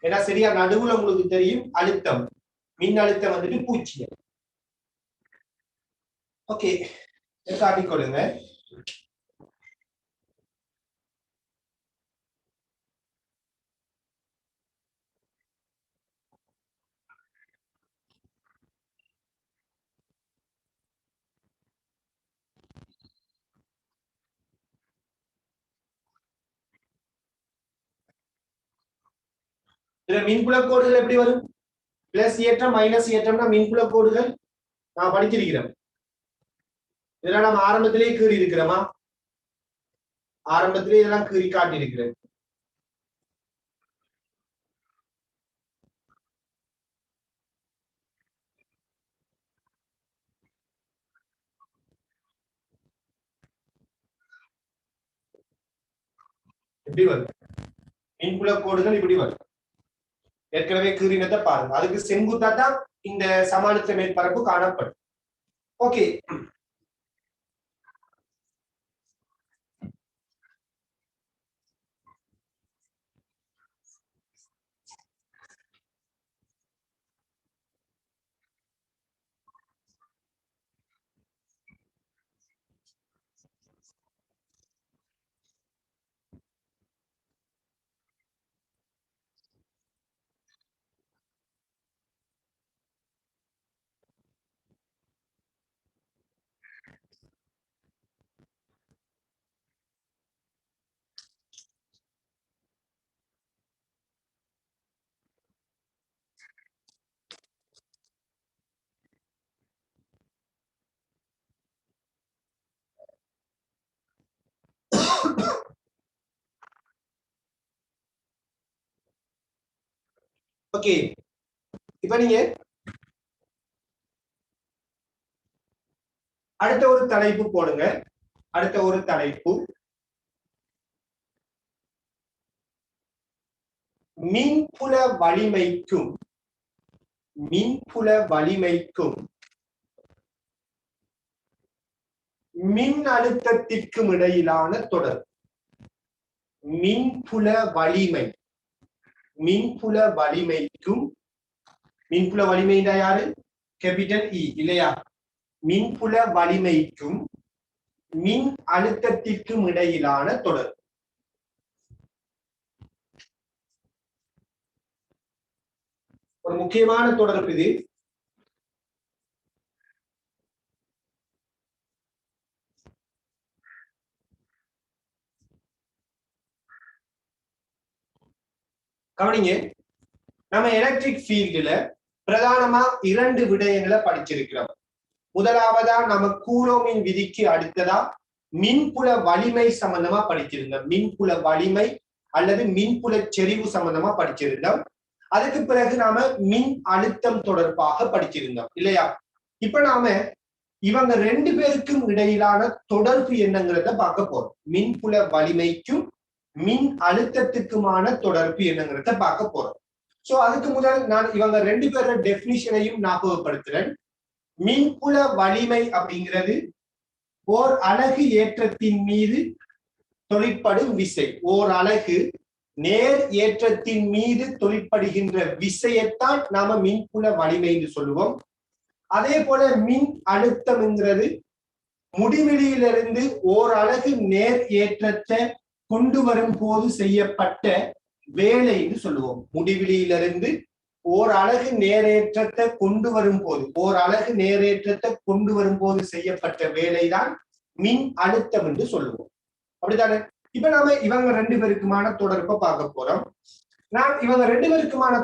A: ஏன்னா சரியா நடுவுல உங்களுக்கு தெரியும் அழுத்தம், மின் அழுத்தம் வந்துட்டு பூச்சியம். ஓகே, காட்டிக்கொள்ளுங்க. இதுல மின்புல கோடுகள் எப்படி வரும்? பிளஸ் ஏற்றம் மைனஸ் ஏற்றம்னா மின்புல கோடுகள் நான் படிச்சிருக்கிறேன். இதெல்லாம் நம்ம ஆரம்பத்திலேயே கீறி இருக்கிறோமா? ஆரம்பத்திலேயே இதெல்லாம் கீறி காட்டி இருக்கிறேன். எப்படி வரும்? மின்புல கோடுகள் இப்படி வரும். ஏற்கனவே கீறினத்தை பாருங்க, அதுக்கு செங்குத்தா தான் இந்த சம அழுத்த மேற்பரப்பு காணப்படும். ஓகே, ஓகே, இப்ப நீங்க அடுத்த ஒரு தலைப்பு போடுங்க. அடுத்த ஒரு தலைப்பு மின்புல வலிமைக்கும் மின் அழுத்தத்திற்கும் இடையிலான தொடர். மின்புல வலிமைக்கும் மின்புல வலிமை யாரு? கேபிட்டல் இ இல்லையா? மின்புல வலிமைக்கும் மின் அழுத்தத்திற்கும் இடையிலான தொடர். ஒரு முக்கியமான தொடர்பு இது. கவனிங்க, நம்ம எலக்ட்ரிக் ஃபீல்டுல பிரதானமா 2 விடயங்களை படிச்சிருக்கிறோம். முதலாவதா நம்ம கூலோமின் விதிக்கு அடுத்ததா மின்புல வலிமை சம்பந்தமா படிச்சிருந்தோம். மின்புல வலிமை அல்லது மின்புல செறிவு சம்பந்தமா படிச்சிருந்தோம். அதுக்கு பிறகு நாம மின் அழுத்தம் தொடர்பாக படிச்சிருந்தோம் இல்லையா? இப்ப நாம இவங்க 2 பேருக்கும் இடையிலான தொடர்பு என்னங்கிறத பார்க்க போறோம். மின்புல வலிமைக்கும் மின் அழுத்தத்துக்குமான தொடர்பு என்னங்கிறத பார்க்க போறோம். சோ அதுக்கு முதல் நான் இவங்க 2 பேரோட டெபினிஷனையும் ஞாபகப்படுத்துறேன். மின்புல வலிமை அப்படிங்கிறது ஓர் அலகு ஏற்றத்தின் மீது தொழிற்படும் விசை. ஓர் அலகு நேர் ஏற்றத்தின் மீது தொழிற்படுகின்ற விசையைத்தான் நாம மின்புல வலிமை என்று சொல்லுவோம். அதே போல மின் அழுத்தம்ங்கிறது முடிவெளியிலிருந்து ஓர் அலகு நேர் ஏற்றத்தை கொண்டு வரும் போது செய்யப்பட்ட வேலை என்று சொல்லுவோம். முடிவெளியிலிருந்து ஓர் அலகு நேரேற்றத்தை கொண்டு வரும் போது செய்யப்பட்ட வேலைதான் மின் அழுத்தம் என்று சொல்லுவோம். அப்படித்தானே? இப்ப நாம இவங்க 2 பேருக்குமான தொடர்பை பார்க்க போறோம். நான் இவங்க 2 பேருக்குமான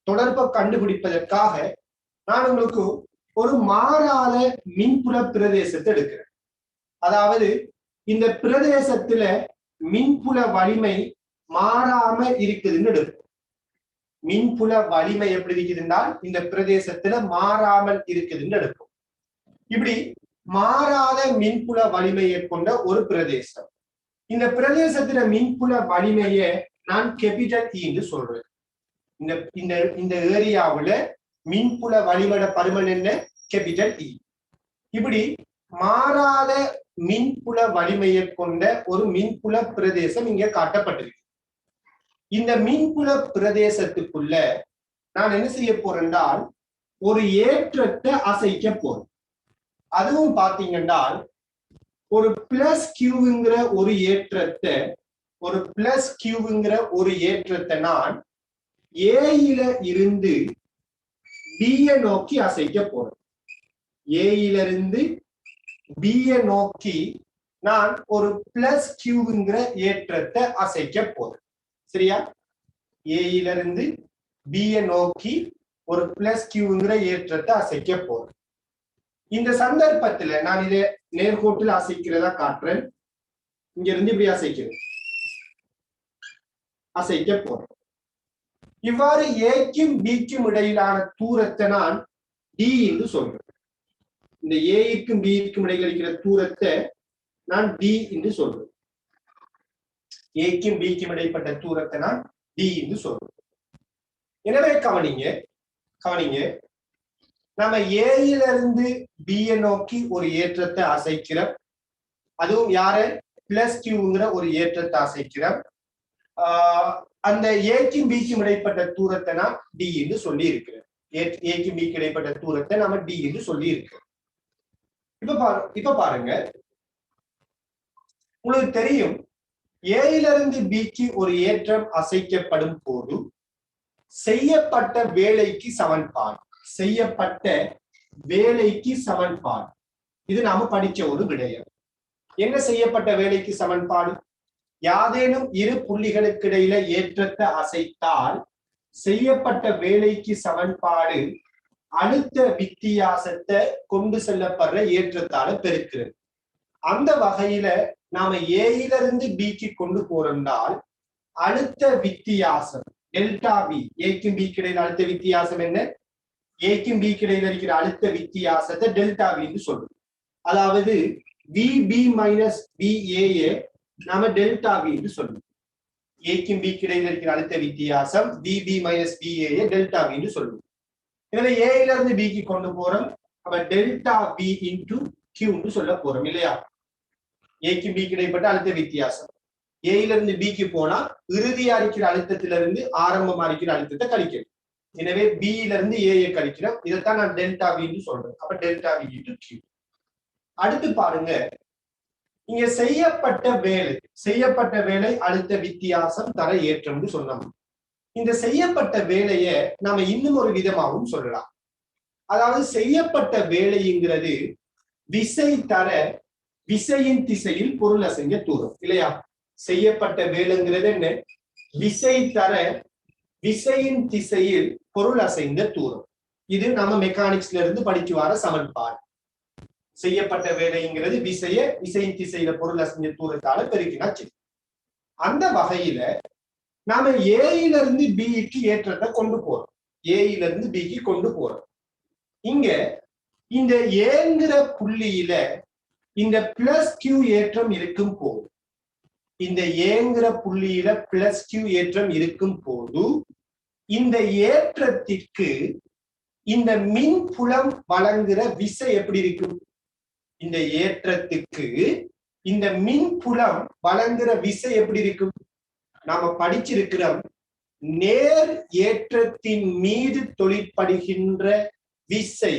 A: தொடர்பை கண்டுபிடிப்பதற்காக நான் உங்களுக்கு ஒரு மாறாத மின்புல பிரதேசத்தை எடுக்கிறேன். அதாவது இந்த பிரதேசத்துல மின்புல வலிமை மாறாம இருக்குதுன்னு எடுக்கும். மின்புல வலிமை எப்படி இருக்குதுன்னா இந்த பிரதேசத்துல மாறாமல் இருக்குதுன்னு எடுக்கும். இப்படி மாறாத மின்புல வலிமையை கொண்ட ஒரு பிரதேசம். இந்த பிரதேசத்துல மின்புல வலிமையை நான் கேபிட்டல் இ என்று சொல்றேன். இந்த ஏரியாவுல மின்புல வலிமையோட பருமன் என்ன? கேபிட்டல் இ. இப்படி மாறாத மின்புல வலிமையை கொண்ட ஒரு மின்புல பிரதேசம் இங்க காட்டப்பட்டிருக்கு. இந்த மின்புல பிரதேசத்துக்குள்ள நான் என்ன செய்ய போறேன்னால் ஒரு ஏற்றத்தை அசைக்க போறேன். அதுவும் பாத்தீங்கன்னா ஒரு பிளஸ் கியூங்கிற ஒரு ஏற்றத்தை நான் ஏயில இருந்து பிய நோக்கி அசைக்க போறேன். ஏயிலிருந்து பிய நோக்கி நான் ஒரு பிளஸ் கியூங்கிற ஏற்றத்தை அசைக்க போறேன். சரியா? ஏயிலிருந்து பிய நோக்கி ஒரு பிளஸ் கியூங்கிற ஏற்றத்தை அசைக்க போறேன். இந்த சந்தர்ப்பத்துல நான் இதை நேர்கோட்டில் அசைக்கிறதா காட்டுறேன். இங்க இருந்து இப்படி அசைக்க போறேன். இவ்வாறு ஏக்கும் பிக்கும் இடையிலான தூரத்தை நான் டி என்று சொல்றேன். இந்த ஏக்கும் பிக்கும் இடையில் இருக்கிற தூரத்தை நான் டி என்று சொல்றேன். ஏக்கும் பிக்கும் இடைப்பட்ட தூரத்தை நான் டி என்று சொல்றேன். எனவே கவனிங்க, நம்ம ஏயிலிருந்து பிய நோக்கி ஒரு ஏற்றத்தை அசைக்கிறோம். அதுவும் யாரு? பிளஸ் கியூங்கிற ஒரு ஏற்றத்தை அசைக்கிறோம். அந்த ஏக்கும் பிக்கும் இடைப்பட்ட தூரத்தை நான் டி என்று சொல்லி இருக்கிறேன். ஏக்கும் பிக்கு இடைப்பட்ட தூரத்தை நாம டி என்று சொல்லி இருக்கிறோம். இப்ப பாருங்க, உங்களுக்கு தெரியும் ஏயிலிருந்து பிக்கு ஒரு ஏற்றம் அசைக்கப்படும் போது செய்யப்பட்ட வேலைக்கு சமன்பாடு இது நாம படிச்ச ஒரு விடயம். என்ன செய்யப்பட்ட வேலைக்கு சமன்பாடு? யாதேனும் இரு புள்ளிகளுக்கு இடையில ஏற்றத்தை அசைத்தால் செய்யப்பட்ட வேலைக்கு சமன்பாடு அழுத்த வித்தியாசத்தை கொண்டு செல்லப்படுற ஏற்றத்தால பெருக்கிறது. அந்த வகையில நாம ஏயிலிருந்து பிக்கு கொண்டு போறோம்னால் அழுத்த வித்தியாசம் டெல்டா வி, ஏக்கும் பி இடையில அழுத்த வித்தியாசம் என்ன? ஏக்கும் பி இடையில இருக்கிற அழுத்த வித்தியாசத்தை டெல்டா வின்னு சொல்றோம். அதாவது விபி மைனஸ் விஏஏ நாம டெல்டா வின்னு சொல்றோம். ஏக்கும் பி இடையில இருக்கிற அழுத்த வித்தியாசம் விபி மைனஸ் விஏஏ டெல்டா வின்னு சொல்றோம். எனவே ஏல இருந்து பிக்கு கொண்டு போறோம். அப்ப டெல்டா பி இன்டு கியூன்னு சொல்ல போறோம் இல்லையா? ஏக்கும் பி இடைப்பட்ட அழுத்த வித்தியாசம். ஏல இருந்து பிக்கு போனா இறுதியா இருக்கிற அழுத்தத்திலிருந்து ஆரம்பமா இருக்கிற அழுத்தத்தை கழிக்கணும். எனவே பில இருந்து ஏஐ கழிக்கிறோம். இதைத்தான் நான் டெல்டா வின்னு சொல்றேன். அப்ப டெல்டா வி இன்டு கியூ. அடுத்து பாருங்க, இங்க செய்யப்பட்ட வேலை அழுத்த வித்தியாசம் தர ஏற்றம்னு சொன்னோம். இந்த செய்யப்பட்ட வேலையை நாம இன்னும் ஒரு விதமாகவும் சொல்லலாம். அதாவது செய்யப்பட்ட வேலைங்கிறது விசை தர விசையின் திசையில் பொருள் அசைஞ்ச தூரம் இல்லையா? செய்யப்பட்ட வேலைங்கிறது என்ன? விசை தர விசையின் திசையில் பொருள் அசைந்த தூரம். இது நம்ம மெக்கானிக்ஸ்ல இருந்து படிச்சு வர சமன்பாடு. செய்யப்பட்ட வேலைங்கிறது விசையின் திசையில பொருள் அசைஞ்ச தூரத்தால பெருக்கினா சரி. அந்த வகையில நாம ஏயில இருந்து பிக்கு ஏற்றத்தை கொண்டு போறோம். ஏயில இருந்து பிக்கு கொண்டு போறோம். இங்க இந்த ஏங்கிற புள்ளியில இந்த பிளஸ் கியூ ஏற்றம் இருக்கும் போது, இந்த ஏங்கிற புள்ளியில பிளஸ் கியூ ஏற்றம் இருக்கும் போது இந்த ஏற்றத்திற்கு இந்த மின்புலம் வழங்குற விசை எப்படி இருக்கும்? இந்த ஏற்றத்துக்கு இந்த மின்புலம் வழங்குற விசை எப்படி இருக்கும்? நாம படிச்சிருக்கிறோம், நேர் ஏற்றத்தின் மீது தொழிற்படுகின்ற விசை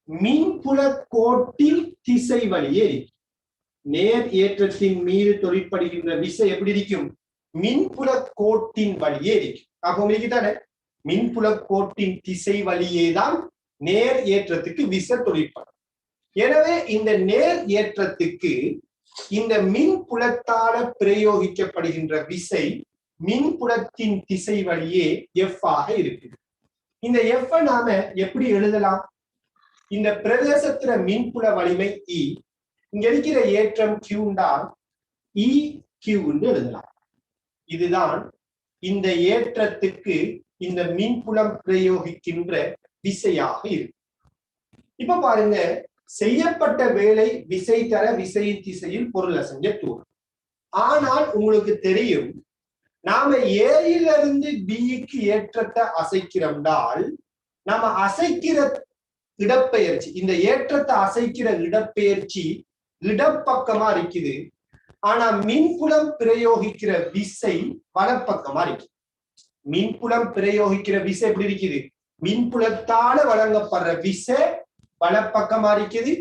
A: மின்புல கோட்டின் திசை வழியே இருக்கும். நேர் ஏற்றத்தின் மீது தொழிற்படுகின்ற விசை எப்படி இருக்கும்? மின்புல கோட்டின் வழியே இருக்கும். அப்போ தானே மின்புல கோட்டின் திசை வழியே தான் நேர் ஏற்றத்துக்கு விசை தொழிற்படும். எனவே இந்த நேர் ஏற்றத்துக்கு இந்த மின்புலத்தால பிரயோகிக்கப்படுகின்ற விசை மின்புலத்தின் திசை வழியே எஃப் ஆக இருக்குது. இந்த எஃப் நாம எப்படி எழுதலாம்? இந்த பிரதேசத்துல மின்புல வலிமை இ, இங்க இருக்கிற ஏற்றம் கியூண்டால் இ கியூன்னு எழுதலாம். இதுதான் இந்த ஏற்றத்துக்கு இந்த மின்புலம் பிரயோகிக்கின்ற விசையாக இருக்கு. இப்ப பாருங்க, செய்யப்பட்ட வேலை விசை தர விசையின் திசையில் பொருள் அசைஞ்ச தூரம். ஆனால் உங்களுக்கு தெரியும், நாம ஏயில இருந்து பிக்கு ஏற்றத்தை அசைக்கிறோம்னால் நாம அசைக்கிற இடப்பெயர்ச்சி, இந்த ஏற்றத்தை அசைக்கிற இடப்பெயர்ச்சி இடப்பக்கமா இருக்குது. ஆனா மின்புலம் பிரயோகிக்கிற விசை வலப்பக்கமா இருக்கு. மின்புலம் பிரயோகிக்கிற விசை எப்படி இருக்குது? மின்புலத்தால வழங்கப்படுற விசை வலப்பக்கமா இருக்குது.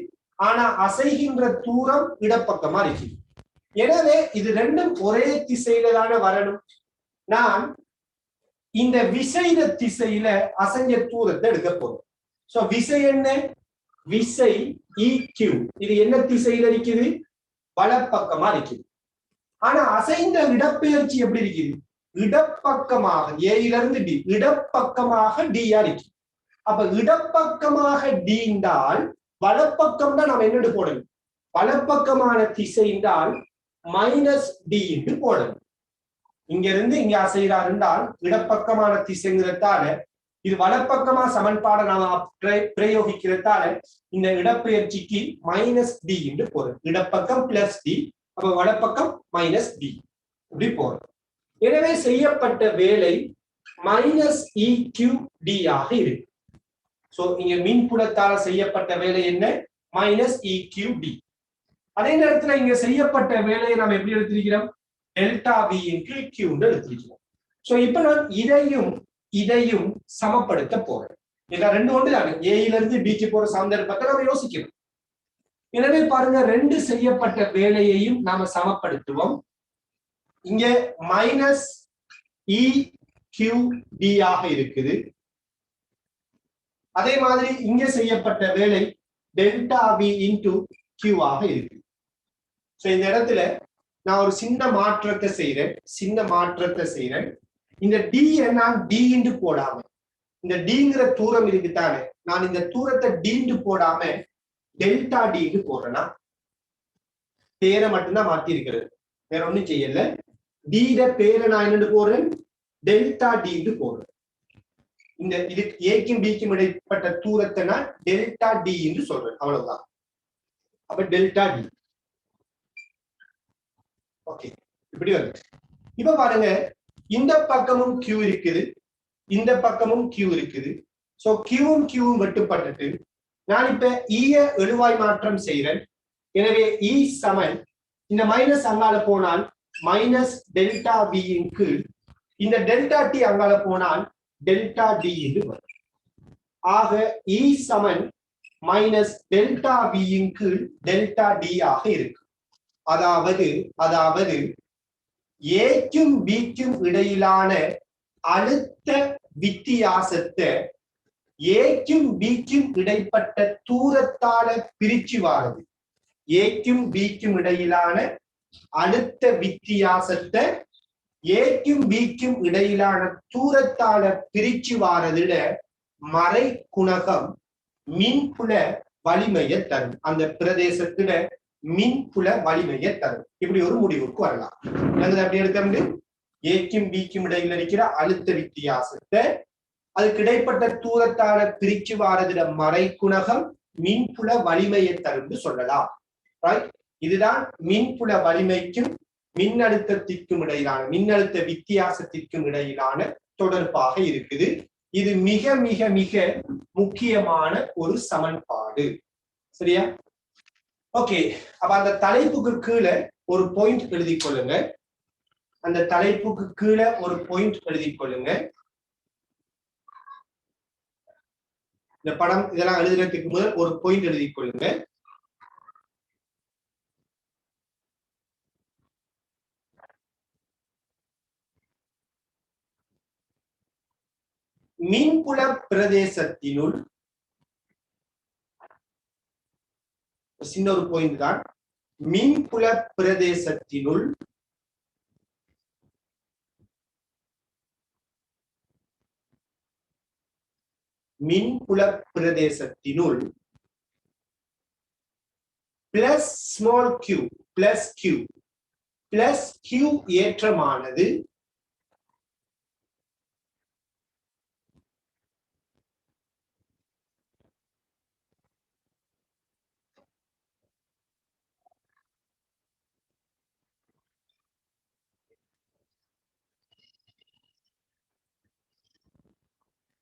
A: ஆனா அசைகின்ற தூரம் இடப்பக்கமா இருக்குது. எனவே இது ரெண்டும் ஒரே திசையில தானே வரணும். நான் இந்த விசையில திசையில அசைஞ்ச தூரத்தை எடுக்க போறோம். சோ விசை என்ன? விசை EQ. இது என்ன திசையில இருக்குது? வலப்பக்கமா இருக்குது. ஆனா அசைந்த இடப்பெயர்ச்சி எப்படி இருக்குது? இடப்பக்கமாக, ஏயில இருந்து டி, இடப்பக்கமாக டியா இருக்கு. அப்ப இடப்பக்கமாக டி என்றால் வலப்பக்கம் தான் நம்ம என்ன போடணும்? வலப்பக்கமான திசை என்றால் மைனஸ் டி என்று போடணும். இங்க இருந்து இங்க அசைகிறார் என்றால் இடப்பக்கமான திசைங்கிறதால இது வலப்பக்கமா சமன்பாடை நாம பிரயோகிக்கிறதால இந்த இடப்பெயர்ச்சிக்கு மைனஸ் டி என்று போறோம். இடப்பக்கம் பிளஸ் டி, அப்ப வலப்பக்கம் மைனஸ் டி இப்படி போறோம். எனவே செய்யப்பட்ட வேலை மைனஸ் EQD ஆக இருக்கு. சோ இங்க மின்புலத்தால் செய்யப்பட்ட வேலை என்ன? Minus EQD. அதே நேரத்துல இங்க செய்யப்பட்ட வேலையை நாம் எப்படி எடுத்திருக்கிறோம்? டெல்டா V இன்டு Q எடுத்திருக்கிறோம். சோ இப்ப நான் இதையும் சமப்படுத்த போறேன். ஏன்னா ரெண்டு ஒன்று தானே, ஏயில இருந்து பிக்கு போற சந்தர்ப்பத்தை நம்ம யோசிக்கணும். எனவே பாருங்க, ரெண்டு செய்யப்பட்ட வேலையையும் நாம சமப்படுத்துவோம். இங்க மைனஸ் EQD ஆக இருக்குது. அதே மாதிரி இங்க செய்யப்பட்ட வேலை டெல்டா V இன்டு Q ஆக இருக்கு. சோ இந்த இடத்துல நான் ஒரு சின்ன மாற்றத்தை செய்யறேன். இந்த D நான் D இன்டு போடாம, இந்த Dங்கிற தூரம் இருக்குதானே, நான் இந்த தூரத்தை D இன்டு போடாம டெல்டா D இன்டு போடுறேன்னா பேரை மட்டும்தான் மாத்தி இருக்கிறது, வேற ஒண்ணும் செய்யல. D பேரை நான் என்னன்னு போடுறேன்? டெல்டா டி என்று போடுறேன். இந்த இது ஏக்கும் பிக்கும் இடைப்பட்ட தூரத்தை நான் டெல்டா டி என்று சொல்றேன். அவ்வளவுதான். அப்ப டெல்டா டி. ஓகே, இப்படி வந்து இப்ப பாருங்க, இந்த பக்கமும் Q இருக்குது, இந்த பக்கமும் Q இருக்குது. சோ Qவும் Qவும் வெட்டுப்பட்டுட்டு நான் இப்ப ஈய எழுவாய் மாற்றம் செய்கிறேன். எனவே E சமன் இந்த மைனஸ் அங்கால போனால் மைனஸ் டெல்டா V இன் கீழ் இந்த டெல்டா டி அங்கால போனால் டெல்டா டி என்று வரும். ஆக E சமன் மைனஸ் டெல்டா V இன் கீழ் டெல்டா டி ஆக இருக்கு. அதாவது ஏக்கும் பிக்கும் இடையிலான அழுத்த வித்தியாசத்தை ஏக்கும் பிக்கும் இடைப்பட்ட தூரத்தால பிரிச்சு வாரது. ஏக்கும் பிக்கும் இடையிலான அழுத்த வித்தியாசத்தை ஏக்கும் பிக்கும் இடையிலான தூரத்தால பிரிச்சு வாரதுல மறை குணகம் மின்புல வலிமையை தரும். அந்த பிரதேசத்துல மின்புல வலிமையை தரும். இப்படி ஒரு முடிவுக்கு வரலாம். அப்படி எடுக்க ஏக்கும் பிக்கும் இடையில இருக்கிற அழுத்த வித்தியாசத்தை அதுக்கு இடைப்பட்ட தூரத்தால பிரிச்சு வாரதுல மறை குணகம் மின்புல வலிமையை தரும் சொல்லலாம். இதுதான் மின்புல வலிமைக்கும் மின்னழுத்தத்திற்கும் இடையிலான மின்னழுத்த வித்தியாசத்திற்கும் இடையிலான தொடர்பாக இருக்குது. இது மிக மிக மிக முக்கியமான ஒரு சமன்பாடு. சரியா? ஓகே, அப்ப அந்த தலைப்புக்கு கீழே ஒரு பாயிண்ட் எழுதி கொள்ளுங்க. அந்த தலைப்புக்கு கீழே ஒரு பாயிண்ட் எழுதி கொள்ளுங்க. இந்த படம் இதெல்லாம் எழுதுறதுக்கு முதல் ஒரு பாயிண்ட் எழுதி கொள்ளுங்க. மின்புல பிரதேசத்தினுள் சின்ன ஒரு பாயிண்ட் தான். மின்புல பிரதேசத்தினுள் மின்புல பிரதேசத்தினுள் plus small Q plus Q ஏற்றமானது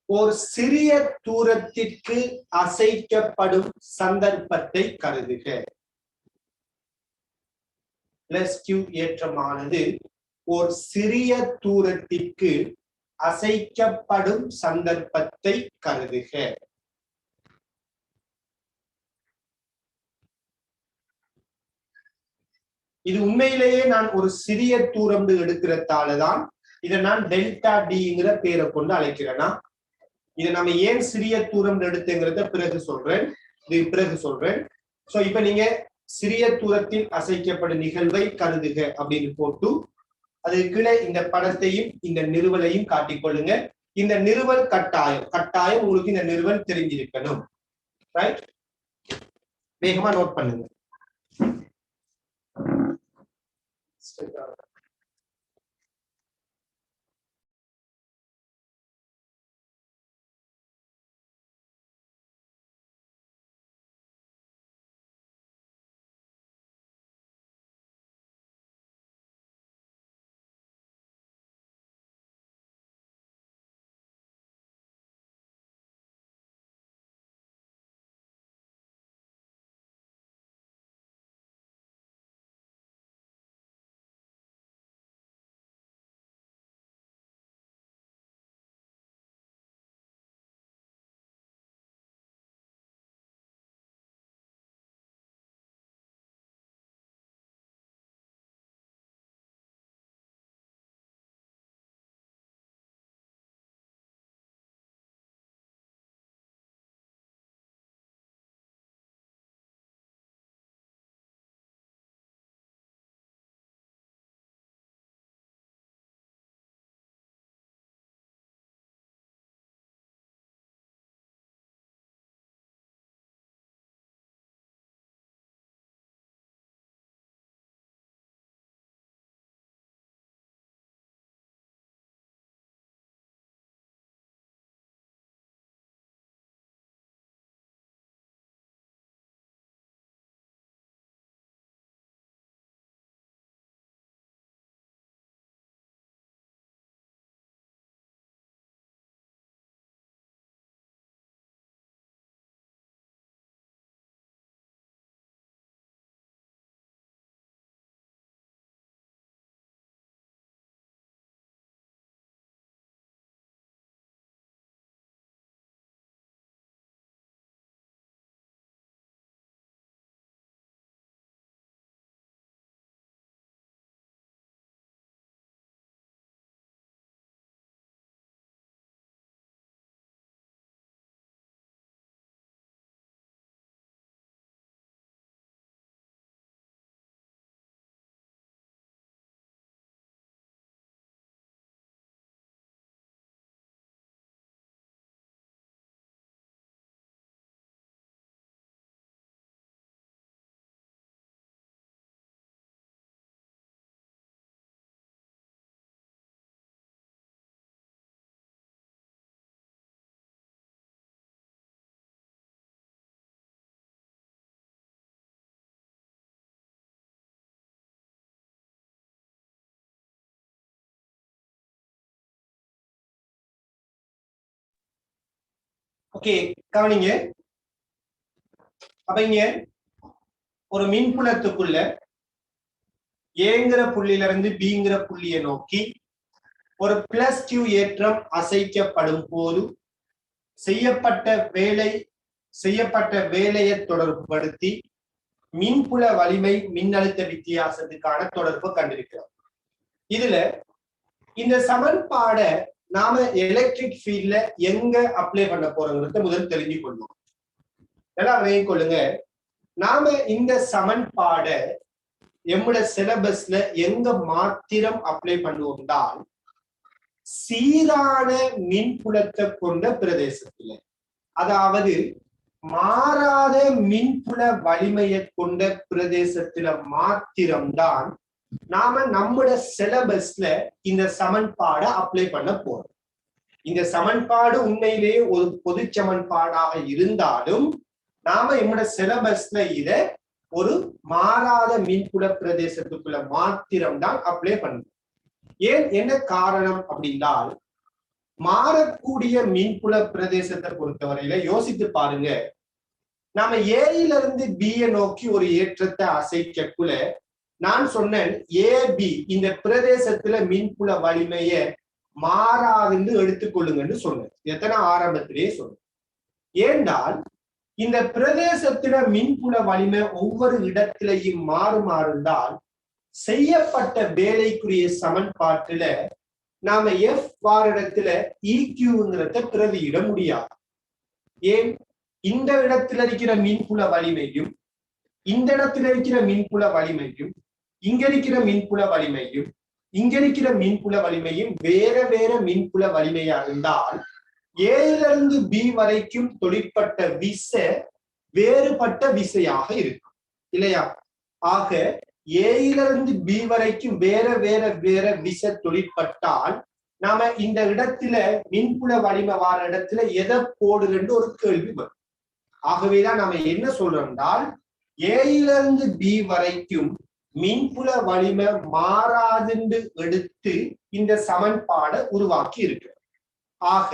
A: ஒரு சிறிய தூரத்திற்கு அசைக்கப்படும் சந்தர்ப்பத்தை கருதுக. பிளஸ் கியூ ஏற்றமானது ஒரு சிறிய தூரத்திற்கு அசைக்கப்படும் சந்தர்ப்பத்தை கருதுக. இது உண்மையிலேயே நான் ஒரு சிறிய தூரம் எடுக்கிறதாலதான் இதை நான் டெல்டா டிங்கிற பேரை கொண்டு அழைக்கிறேன்னா, இதை நம்ம ஏன் சிறிய தூரம் எடுத்துங்கிறத பிறகு சொல்றேன். சோ இப்ப நீங்க சிறிய தூரத்தில் அசைக்கப்படும் நிகழ்வை கருதுக அப்படின்னு போட்டு அதுக்கு கீழே இந்த படத்தையும் இந்த நிறுவலையும் காட்டிக்கொள்ளுங்க. இந்த நிறுவல் கட்டாயம் உங்களுக்கு இந்த நிறுவல் தெரிஞ்சிருக்கணும். ரைட், வேகமா நோட் பண்ணுங்க. ஓகே, கவனிங்க. அப்ப இங்க ஒரு மின்புலத்துக்குள்ள ஏங்கிற புள்ளியில இருந்து பிங்கிற புள்ளியை நோக்கி ஒரு பிளஸ் கியூ ஏற்றம் அசைக்கப்படும் போது செய்யப்பட்ட வேலையை தொடர்புபடுத்தி மின்புல வலிமை மின்னழுத்த வித்தியாசத்துக்கான தொடர்பு கண்டிருக்கிறோம். இதுல இந்த சமன்பாட நாம எலக்ட்ரிக் ஃபீல்ட்ல எங்க அப்ளை பண்ண போறோங்கிறத முதல் தெரிஞ்சு கொள்வோம். எல்லாம் விளையும் கொள்ளுங்க. நாம இந்த சமன்பாட எம்முட சிலபஸ்ல எங்க மாத்திரம் அப்ளை பண்ணுவோம்னால் சீரான மின்புலத்தை கொண்ட பிரதேசத்துல, அதாவது மாறாத மின்புல வலிமையை கொண்ட பிரதேசத்துல மாத்திரம்தான் நாம நம்முட சிலபஸ்ல இந்த சமன்பாடை அப்ளை பண்ண போறோம். இந்த சமன்பாடு உண்மையிலேயே ஒரு பொது சமன்பாடாக இருந்தாலும் நாம நம்முடைய சிலபஸ்ல இத ஒரு மாறாத மின்புல பிரதேசத்துக்குள்ள மாத்திரம்தான் அப்ளை பண்ணுவோம். ஏன், என்ன காரணம் அப்படின்னால், மாறக்கூடிய மின்புல பிரதேசத்தை பொறுத்தவரையில யோசித்து பாருங்க. நாம ஏயிலிருந்து பியை நோக்கி ஒரு ஏற்றத்தை அசைக்கக்குள்ள நான் சொன்னேன் ஏபி இந்த பிரதேசத்துல மின்புல வலிமைய மாறாதுன்னு எடுத்துக்கொள்ளுங்கன்னு சொன்னேன். எத்தனை ஆரம்பத்திலேயே சொன்னேன். ஏண்டால் இந்த பிரதேசத்துல மின்புல வலிமை ஒவ்வொரு இடத்திலையும் மாறுமாறுந்தால் செய்யப்பட்ட வேலைக்குரிய சமன்பாட்டுல நாம எஃப் வார இடத்துல ஈக்யூங்கிறத பிரதியிட முடியாது. ஏன், இந்த இடத்துல இருக்கிற மின்புல வலிமையும் இந்த இடத்துல இருக்கிற மின்புல வலிமையும் இங்க இருக்கிற மின்புல வலிமையும் இங்க இருக்கிற மின்புல வலிமையும் வேற வேற மின்புல வலிமையா இருந்தால் ஏயிலிருந்து பி வரைக்கும் தொழிற்பட்ட விசை வேறுபட்ட விசையாக இருக்கும் இல்லையா? ஆக ஏயிலிருந்து பி வரைக்கும் வேற வேற வேற விசை தொழிற்பட்டால் நாம இந்த இடத்துல மின்புல வலிமை வார இடத்துல எதை போடுறன்னு ஒரு கேள்வி வரும். ஆகவேதான் நாம என்ன சொல்றோம்னால் ஏயிலிருந்து பி வரைக்கும் மின்புல வலிமை மாறாதுன்னு எடுத்து இந்த சமன்பாடை உருவாக்கி இருக்கு. ஆக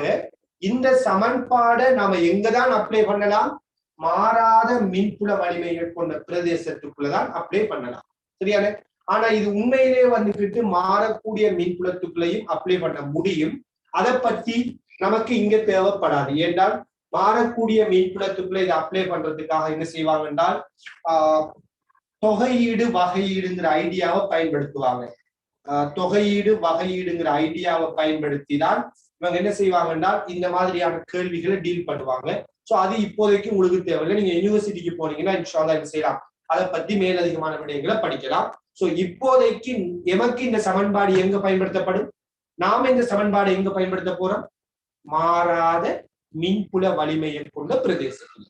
A: இந்த சமன்பாடை நாம எங்கதான் அப்ளை பண்ணலாம்? மாறாத மின்புல வலிமைகள் கொண்ட பிரதேசத்துக்குள்ளதான் அப்ளை பண்ணலாம். சரியான? ஆனா இது உண்மையிலே வந்துட்டு மாறக்கூடிய மின்புலத்துக்குள்ளையும் அப்ளை பண்ண முடியும். அதை பத்தி நமக்கு இங்க தேவைப்படாது. ஏன்றால் மாறக்கூடிய மின்புலத்துக்குள்ள இதை அப்ளை பண்றதுக்காக என்ன செய்வாங்க என்றால் தொகையீடு வகையீடுங்கிற ஐடியாவை பயன்படுத்துவாங்க. தொகையீடு வகையீடுங்கிற ஐடியாவை பயன்படுத்தி தான் இவங்க என்ன செய்வாங்கன்னா இந்த மாதிரியான கேள்விகளை டீல் பண்ணுவாங்க. சோ அது இப்போதைக்கு உங்களுக்கு தேவையில்லை. நீங்க யூனிவர்சிட்டிக்கு போனீங்கன்னா இன்ஷால்லா என்ன செய்யலாம், அதை பத்தி மேலதிகமான விடயங்களை படிக்கலாம். சோ இப்போதைக்கு எமக்கு இந்த சமன்பாடு எங்க பயன்படுத்தப்படும்? நாம இந்த சமன்பாடு எங்க பயன்படுத்த போறோம்? மாறாத மின்புல வலிமையை கொண்ட பிரதேசத்துல,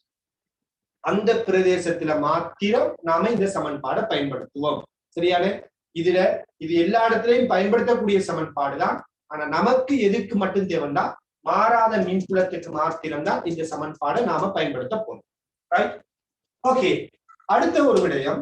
A: அந்த பிரதேசத்துல மாத்திரம் நாம இந்த சமன்பாடை பயன்படுத்துவோம். சரியான? இது எல்லா இடத்துலயும் பயன்படுத்தக்கூடிய சமன்பாடுதான். ஆனா நமக்கு எதுக்கு மட்டும் தேவைன்னா மாறாத மின்புலத்துக்கு மாத்திரம்தான் இந்த சமன்பாடை நாம பயன்படுத்த போறோம். ரைட்? ஓகே, அடுத்த ஒரு விடயம்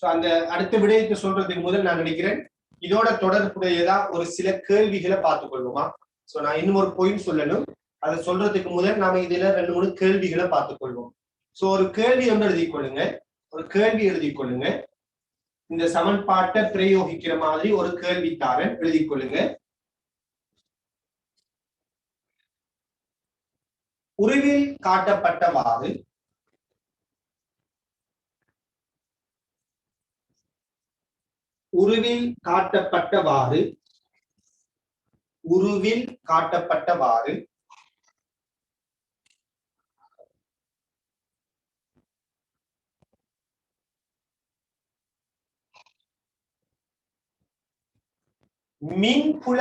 A: அந்த அடுத்த விடயத்தை சொல்றதுக்கு முதல் நான் நினைக்கிறேன் இதோட தொடர்புடையதா ஒரு சில கேள்விகளை பார்த்துக் கொள்வோமா. சோ நான் இன்னும் ஒரு பாயிண்ட் சொல்லணும். அதை சொல்றதுக்கு முதல் நாம இதுல 2-3 கேள்விகளை பார்த்துக் கொள்வோம். சோ ஒரு கேள்வி ஒன்று எழுதிக் கொள்ளுங்க. இந்த சமன்பாட்டை பிரயோகிக்கிற மாதிரி ஒரு கேள்வித்தாரன் எழுதிக் கொள்ளுங்க. உருவில் காட்டப்பட்டவாறு உருவில் காட்டப்பட்டவாறு மின்புல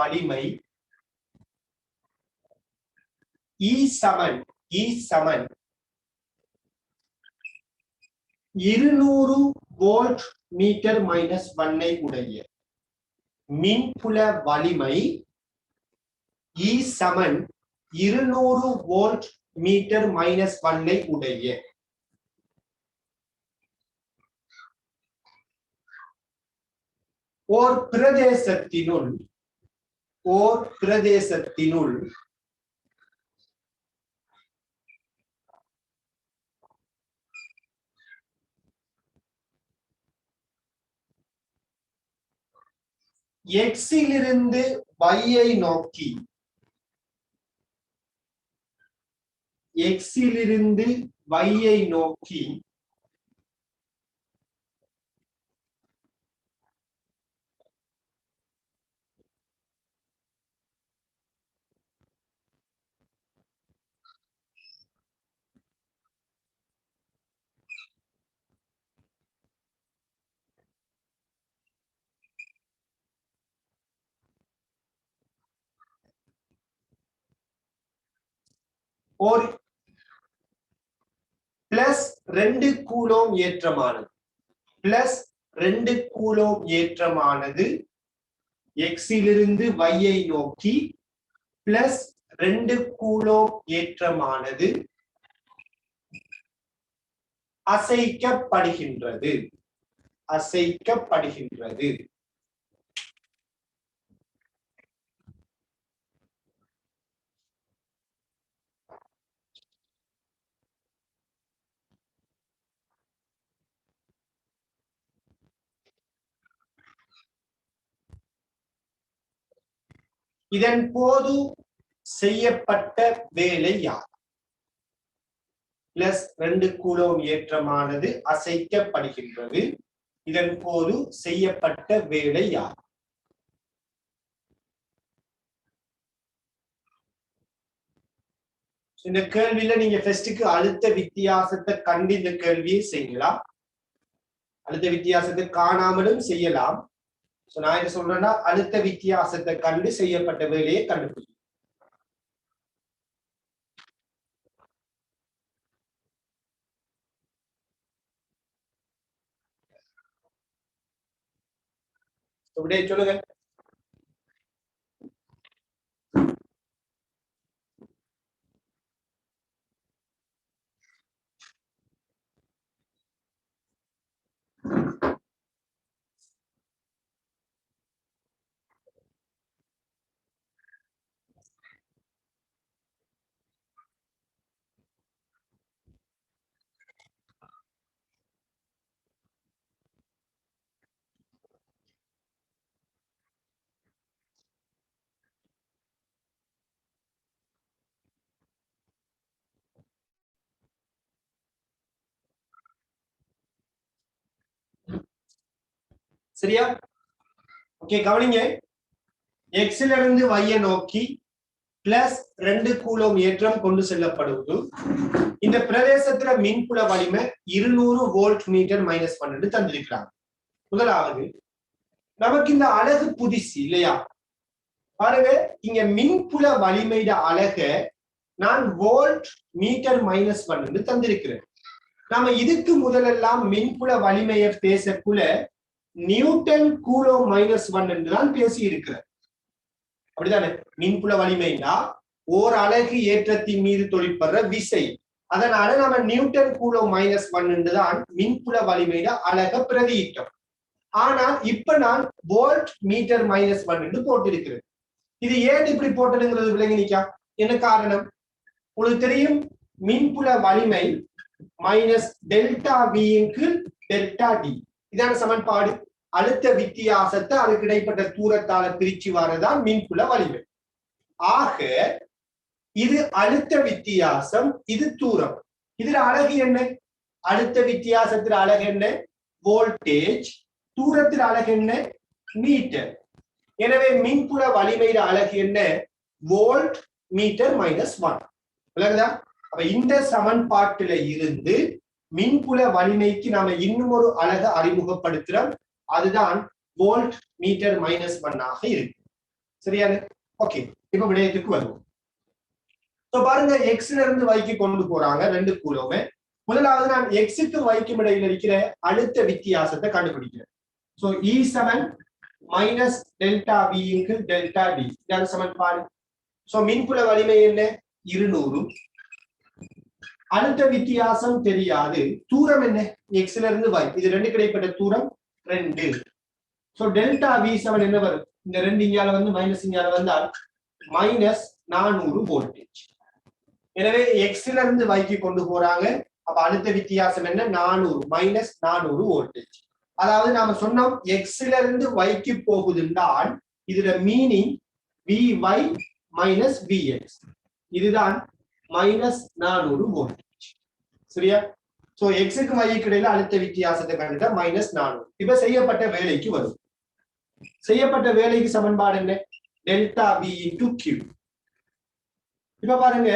A: வலிமை E சமன் 200 வோல்ட் மீட்டர் மைனஸ் 1 உடைய மின்புல வலிமை E சமன் 200 வோல்ட் மீட்டர் மைனஸ் 1 உடைய ஓர் பிரதேசத்தினுள் எக்ஸிலிருந்து வையை நோக்கி ஒரு +2 கூலோம் ஏற்றமானது எக்ஸிலிருந்து வையை நோக்கி +2 கூலோம் ஏற்றமானது அசைக்கப்படுகின்றது. இதன் போது செய்யப்பட்ட வேலை யார்? +2 கூலோம் ஏற்றமானது அசைக்கப்படுகின்றது. இதன் போது செய்யப்பட்ட வேலை யார்? இந்த கேள்வியில நீங்க ஃபர்ஸ்டுக்கு அழுத்த வித்தியாசத்தை கண்டு இந்த கேள்வியை செய்யலாம். அழுத்த வித்தியாசத்தை காணாமலும் செய்யலாம். நான் என்ன சொல்றேன்னா அழுத்த வித்தியாசத்தை கண்டு செய்யப்பட்ட வேலையை கண்டுபிடி. சொல்லுங்க. சரியா? ஓகே, கவனிங்க. எக்ஸில் இருந்து வையை நோக்கி +2 கூலோம் ஏற்றம் கொண்டு செல்லப்படுவது. இந்த பிரதேசத்துல மின்புல வலிமை 200 வோல்ட் மீட்டர் -1 தந்திருக்கிறாங்க. முதலாவது நமக்கு இந்த அலகு புதுசு இல்லையா? பாருங்க, இங்க மின்புல வலிமையோட அலக நான் வோல்ட் மீட்டர் -1 தந்திருக்கிறேன். நாம இதுக்கு முதலெல்லாம் மின்புல வலிமையை பேசக்குள்ள நியூட்டன் கூலோம் -1 என்றுதான் பேசி இருக்கிறேன். அப்படிதானே? மின்புல வலிமைனா ஓர் அலகு ஏற்றத்தின் மீது தொழிற்படுற விசை. அதனால நம்ம நியூட்டன் கூலோம் -1 என்றுதான் மின்புல வலிமையோட அலக பிரதியிட்டோம். ஆனால் இப்ப நான் வோல்ட் மீட்டர் -1 என்று போட்டிருக்கிறேன். இது ஏன் இப்படி போட்டதுங்கிறது விளங்கி நிக்கா? என்ன காரணம்? உங்களுக்கு தெரியும், மின்புல வலிமை -ΔV ΔD இதான சமன்பாடு. அழுத்த வித்தியாசத்தை அதுக்கு இடைப்பட்ட தூரத்தால பிரிச்சு வரதான் மின்புல வலிமை. ஆக இது அழுத்த வித்தியாசம், இது தூரம். இதுல அலகு என்ன? அழுத்த வித்தியாசத்துல அலகு என்ன? வோல்டேஜ். தூரத்தில் அலகு என்ன? மீட்டர். எனவே மின்புல வலிமையில அலகு என்ன? Volt metre -1. விளங்குதா? அப்ப இந்த சமன்பாட்டில இருந்து மின்புல வலிமைக்கு நாம இன்னும் ஒரு அலகு அறிமுகப்படுத்துறோம். அதுதான் வோல்ட் மீட்டர் -1 இருக்கு. சரியான? ஓகே, இப்ப விடயத்துக்கு வருவோம். சோ பாருங்க எக்ஸ்ல இருந்து வைக்கு கொண்டு போறாங்க ரெண்டு கூலோமே. முதலாவது நான் எக்ஸுக்கு வைக்கும் இடையில இருக்கிற அழுத்த வித்தியாசத்தை கண்டுபிடிக்கிறேன். So E7 minus delta V into delta D இதான சமன்பாடு. சோ மின்புல வலிமை என்ன 200. அழுத்த வித்தியாசம் தெரியாது. தூரம் என்ன எக்ஸ்ல இருந்து y, இது ரெண்டு கிடைப்பட்ட தூரம் 2. சோ டெல்டா V7 என்ன வரும், இந்த ரெண்டு இங்கால வந்து மைனஸ் இங்கால வந்தால் மைனஸ் 400 வோல்டேஜ். எனவே எக்ஸ்ல இருந்து வைக்கு கொண்டு போறாங்க. அப்ப அழுத்த வித்தியாசம் என்ன 400 மைனஸ் 400 வோல்டேஜ். அதாவது நாம சொன்னோம் எக்ஸ்ல இருந்து வைக்கு போகுது என்றால் இதுல மீனிங் Vy மைனஸ் Vx, இதுதான் மைனஸ் 400 வோல்டேஜ். சரியா? சோ எக்ஸுக்கு வைக்கு இடையில அழுத்த வித்தியாசத்தை கண்டுட்டா மைனஸ் 400. இப்ப செய்யப்பட்ட வேலைக்கு வரும். செய்யப்பட்ட வேலைக்கு சமன்பாடு என்ன, டெல்டா V இன்டு Q. இப்ப பாருங்க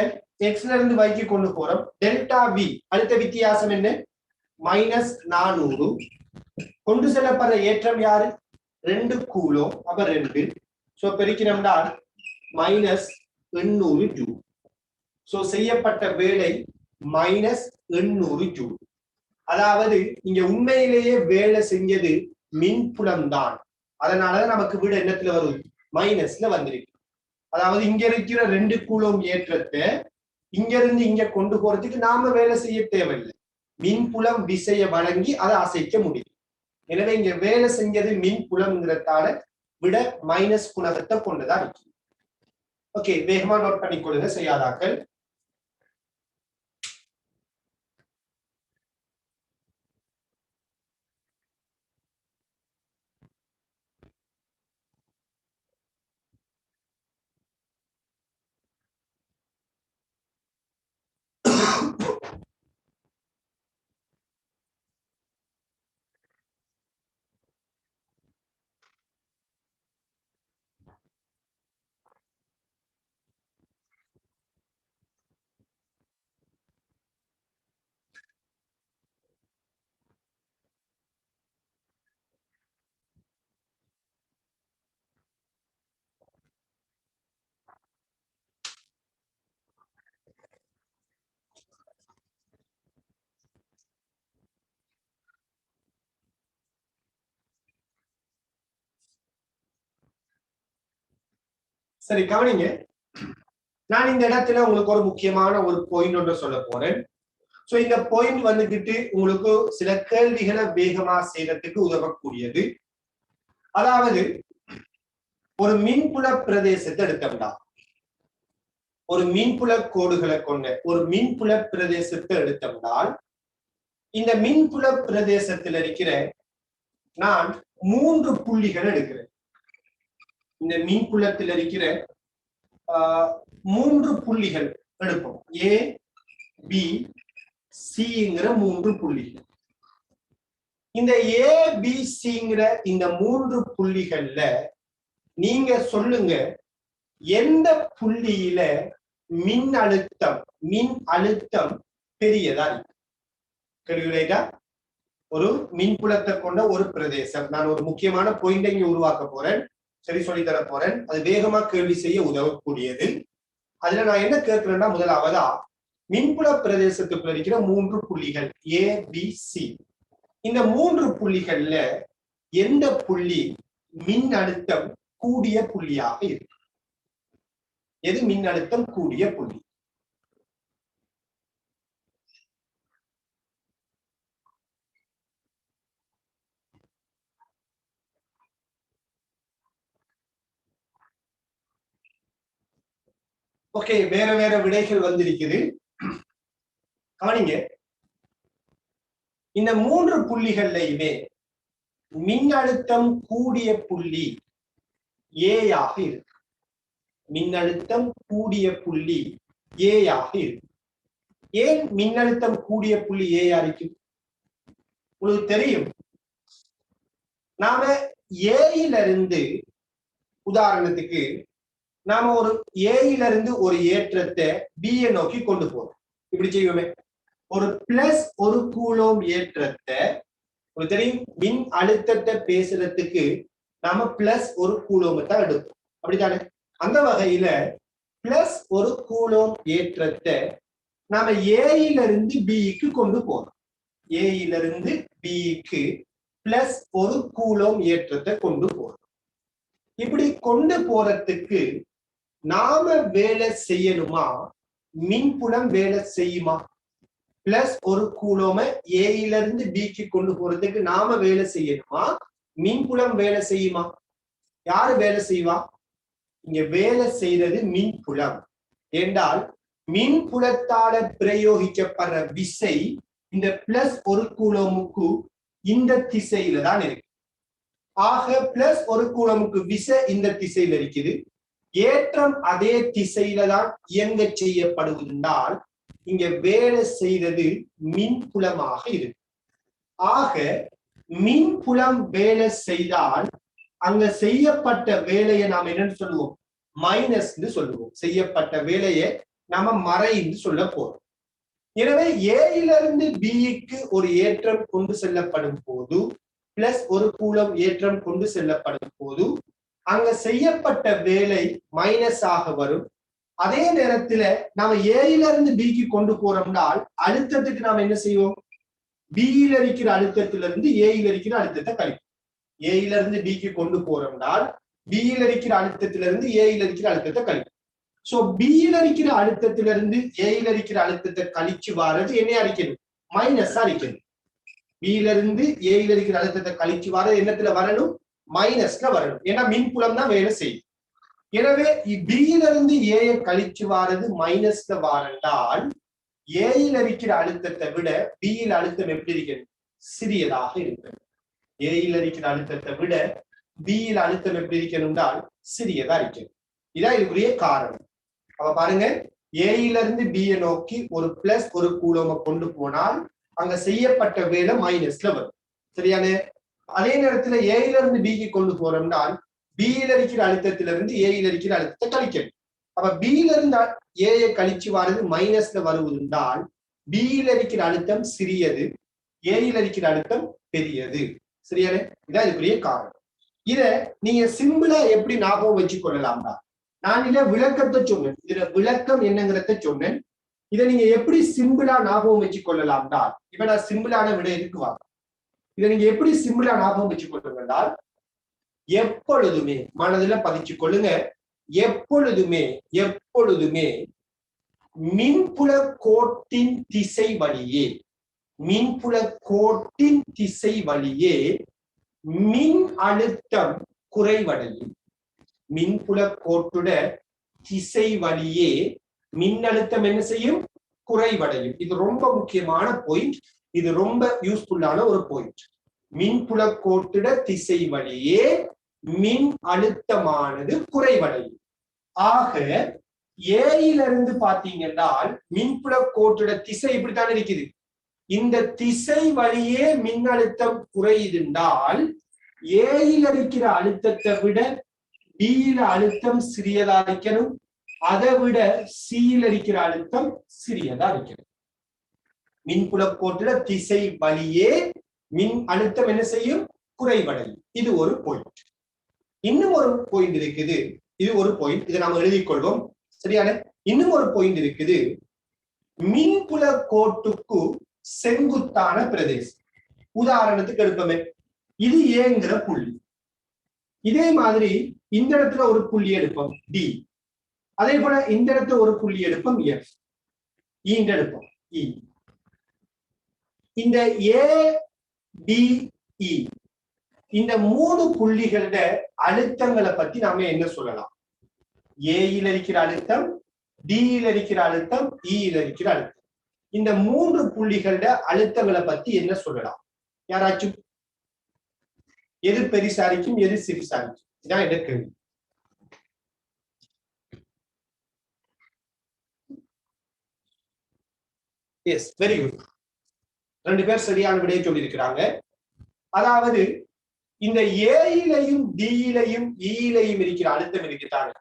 A: எக்ஸ்ல இருந்து வைக்கு கொண்டு போறோம். டெல்டா V அழுத்த வித்தியாசம் என்ன மைனஸ் 400. கொண்டு செல்லப்படுற ஏற்றம் யாரு 2 கூலோ, அப்ப 2. சோ பெருக்கினோம்னா மைனஸ் 800 ஜூல். சோ செய்யப்பட்ட வேலை மைனஸ் 800 ஜூல். அதாவது இங்க உண்மையிலேயே வேலை செஞ்சது மின்புலம் தான். அதனாலதான் நமக்கு விட என்னத்துல வரும் மைனஸ்ல வந்திருக்கு. அதாவது இங்க இருக்கிற 2 கூலோம் ஏற்றத்தை இங்க இருந்து இங்க கொண்டு போறதுக்கு நாம வேலை செய்ய தேவையில்லை. மின்புலம் விசையை வழங்கி அதை அசைக்க முடியும். எனவே இங்க வேலை செஞ்சது மின்புலம்ங்கிறதால விட மைனஸ் குணகத்தை கொண்டுதான் இருக்கு. ஓகே, வேகமா நோட் பண்ணிக்கொள்ளுங்க செய்யாதாக்கள். சரி கவனிங்க, நான் இந்த இடத்துல உங்களுக்கு ஒரு முக்கியமான ஒரு பாயிண்ட் ஒன்று சொல்ல போறேன். சோ இந்த பாயிண்ட் வந்துகிட்டு உங்களுக்கு சில கேள்விகளை வேகமா செய்யறதுக்கு உதவக்கூடியது. அதாவது ஒரு மின்புல பிரதேசத்தை எடுத்தோம்னா, ஒரு மின்புல கோடுகளை கொண்ட ஒரு மின்புல பிரதேசத்தை எடுத்தோம்னால் இந்த மின்புல பிரதேசத்தில் இருக்கிற நான் 3 புள்ளிகள் எடுக்கிறேன். இந்த மின்புலத்தில் இருக்கிற 3 புள்ளிகள் எடுப்போம். A B Cங்கிற 3 புள்ளிகள். இந்த A B Cங்கிற இந்த 3 புள்ளிகள்ல நீங்க சொல்லுங்க எந்த புள்ளியில மின் அழுத்தம் பெரியதா இருக்கு. கேள்வியா? ஒரு மின்புலத்தை கொண்ட ஒரு பிரதேசம், நான் ஒரு முக்கியமான பாயிண்டை இங்க உருவாக்க போறேன், சரி சொல்லித்தர போறேன். அது வேகமா கேள்வி செய்ய உதவக்கூடியது. அதுல நான் என்ன கேட்கிறேன்னா, முதலாவதா மின்புல பிரதேசத்துக்குள்ள இருக்கிற 3 புள்ளிகள் A B C. இந்த 3 புள்ளிகள்ல எந்த புள்ளி மின் அழுத்தம் கூடிய புள்ளியாக இருக்கு? எது மின் அழுத்தம் கூடிய புள்ளி? ஓகே, வேற வேற விடைகள் வந்திருக்குது. கவனிங்க, இந்த 3 புள்ளிகள்லையுமே மின்னழுத்தம் கூடிய புள்ளி A ஆக இருக்கு. மின்னழுத்தம் கூடிய புள்ளி A ஆக இருக்கு. ஏன் மின்னழுத்தம் கூடிய புள்ளி A இருக்கு? உங்களுக்கு தெரியும், நாம ஏயிலிருந்து உதாரணத்துக்கு நாம ஒரு ஏயிலிருந்து ஒரு ஏற்றத்தை B நோக்கி கொண்டு போறோம். இப்படி செய்வோமே, ஒரு பிளஸ் 1 கூலோம் ஏற்றத்தை, உங்களுக்கு தெரியும் மின் அழுத்தத்தை பேசுறதுக்கு நாம பிளஸ் 1 கூலோம் தான் எடுப்போம், அப்படித்தானே? அந்த வகையில பிளஸ் ஒரு கூலோம் ஏற்றத்தை நாம ஏயிலிருந்து பிக்கு கொண்டு போறோம். ஏயிலிருந்து பிக்கு பிளஸ் ஒரு கூலோம் ஏற்றத்தை கொண்டு போறோம். இப்படி கொண்டு போறதுக்கு நாம வேலை செய்யணுமா, மின்புலம் வேலை செய்யுமா? பிளஸ் ஒரு கூலோம ஏயிலிருந்து பிக்கு கொண்டு போறதுக்கு நாம வேலை செய்யணுமா, மின்புலம் வேலை செய்யுமா? யாரு வேலை செய்வா? இங்க வேலை செய்யறது மின்புலம். என்றால் மின்புலத்தால பிரயோகிக்கப்படுற விசை இந்த பிளஸ் ஒரு கூலோமுக்கு இந்த திசையில தான் இருக்கு. ஆக பிளஸ் ஒரு கூலமுக்கு விசை இந்த திசையில இருக்குது, ஏற்றம் அதே திசையில தான் இயங்க செய்யப்படுவதால் இங்க வேலை செய்யறது மின்புலமாக இருக்கு. ஆக மின்புலம் வேலை செய்தால் அங்க செய்யப்பட்ட வேலையை நாம் என்னன்னு சொல்லுவோம்? மைனஸ் சொல்லுவோம். செய்யப்பட்ட வேலையை நாம மறை என்று சொல்ல போறோம். எனவே ஏயிலிருந்து பிக்கு ஒரு ஏற்றம் கொண்டு செல்லப்படும் போது, பிளஸ் ஒரு கூலம் ஏற்றம் கொண்டு செல்லப்படும் போது அங்க செய்யப்பட்ட வேலை மைனஸ் ஆக வரும். அதே நேரத்துல நாம ஏயிலிருந்து பிக்கு கொண்டு போறோம்னால் அழுத்தத்துக்கு நாம என்ன செய்வோம்? பியில் இருக்கிற அழுத்தத்திலிருந்து ஏயில் இருக்கிற அழுத்தத்தை கழிப்போம். ஏயிலிருந்து பிக்கு கொண்டு போறோம்னால் பியில் இருக்கிற அழுத்தத்திலிருந்து ஏயில் இருக்கிற அழுத்தத்தை கழிப்போம். சோ பியில் இருக்கிற அழுத்தத்திலிருந்து ஏயில் இருக்கிற அழுத்தத்தை கழிச்சு வாரது என்ன அடிக்கணும்? மைனஸ் அடிக்கணும். பியில இருந்து ஏயில் இருக்கிற அழுத்தத்தை கழிச்சு வாரது என்னத்துல வரணும்? மைனஸ்ல வரணும். ஏன்னா மின்புலம் தான் வேலை செய்யும். எனவே பியிலிருந்து ஏய கழிச்சு வாரது மைனஸ்ல வாரண்டால் ஏயில் இருக்கிற அழுத்தத்தை விட பியில் அழுத்தம் எப்படி இருக்கிறது? சிறியதாக இருக்கிறது. ஏயில் இருக்கிற அழுத்தத்தை விட பியில் அழுத்தம் எப்படி இருக்கணும்னால் சிறியதா இருக்கிறது. இதான் இதுக்குரிய காரணம். அப்ப பாருங்க, ஏயிலிருந்து பியை நோக்கி ஒரு பிளஸ் ஒரு கூலோம கொண்டு போனால் அங்க செய்யப்பட்ட வேலை மைனஸ்ல வரும். சரியான? அதே நேரத்துல ஏயிலிருந்து பிக்கு கொண்டு போறோம்னால் பியில் இருக்கிற அழுத்தத்திலிருந்து ஏயில் இருக்கிற அழுத்தத்தை கழிக்கணும். அப்ப பியில இருந்து ஏயை கழிச்சு வாரது மைனஸ்ல வருவதால் பியில் இருக்கிற அழுத்தம் சிறியது, ஏயில் இருக்கிற அழுத்தம் பெரியது. சரியான? இதான் இதுக்குரிய காரணம். இத நீங்க சிம்பிளா எப்படி ஞாபகம் வச்சு கொள்ளலாம்டா? நான் இத விளக்கத்தை சொன்னேன். இதுல விளக்கம் என்னங்கிறத சொன்னேன். இதை நீங்க எப்படி சிம்பிளா ஞாபகம் வச்சு கொள்ளலாம்டா? இப்ப நான் சிம்பிளான விடயத்துக்கு வாங்க. இதை நீங்க எப்படி சிம்பிளா ஞாபகம் வச்சு கொள்ளுங்கன்றால், எப்பொழுதுமே மனதுல பதிச்சு கொள்ளுங்க, எப்பொழுதுமே எப்பொழுதுமே மின்புல கோட்டின் திசை வழியே, மின்புல கோட்டின் திசை வழியே மின் அழுத்தம் குறைவடையும். மின்புல கோட்டுட திசை வழியே மின்னழுத்தம் என்ன செய்யும்? குறைவடையும். இது ரொம்ப முக்கியமான பாயிண்ட். இது ரொம்ப யூஸ்ஃபுல்லான ஒரு பாயிண்ட். மின்புல கோட்டுட திசை வழியே மின் அழுத்தமானது குறைவடையும். ஆக ஏயிலிருந்து பாத்தீங்கன்னா மின்புல கோட்டுட திசை இப்படித்தான் இருக்குது. இந்த திசை வழியே மின்னழுத்தம் குறையுதுண்டால் ஏயில் இருக்கிற அழுத்தத்தை விட பியில அழுத்தம் சிறியதா இருக்கணும், அதை விட சியில் இருக்கிற அழுத்தம் சிறியதா இருக்கணும். மின்புல கோட்டுல திசை வழியே மின் அழுத்தம் என்ன செய்யும்? குறைவடையும். இது ஒரு பாயிண்ட். இன்னும் ஒரு பாயிண்ட் இருக்குது. இது ஒரு பாயிண்ட், இதை நாம எழுதிக் கொள்வோம். சரியான? இன்னும் ஒரு பாயிண்ட் இருக்குது. மின்புல கோட்டுக்கு செங்குத்தான பிரதேசம். உதாரணத்துக்கு எடுப்போமே, இது ஏங்கிற புள்ளி. இதே மாதிரி இந்த இடத்துல ஒரு புள்ளி எடுப்போம் டி, அதே போல இந்த இடத்துல ஒரு புள்ளி எடுப்போம் எஃப், இந்த எடுப்போம் இ. இந்த ஏ டி இ இந்த மூணு புள்ளிகளோட அழுத்தங்களை பத்தி நாம என்ன சொல்லலாம்? ஏயில் இருக்கிற அழுத்தம், டியில் இருக்கிற அழுத்தம், இயில் இருக்கிற அழுத்தம். இந்த மூன்று புள்ளிகளோட அழுத்தங்களை பத்தி என்ன சொல்லலாம்? யாராச்சும்? எது பெரிசா இருக்கும், எது சிறுசா இருக்கும்? இதான் என்ன கேள்வி. Yes, very good. ரெண்டு பேர் சரியான விடையை சொல்லியிருக்கிறாங்க. அதாவது இந்த ஏயிலையும் டியிலையும் இயிலையும் இருக்கிற அழுத்தம் இருக்குதாங்க,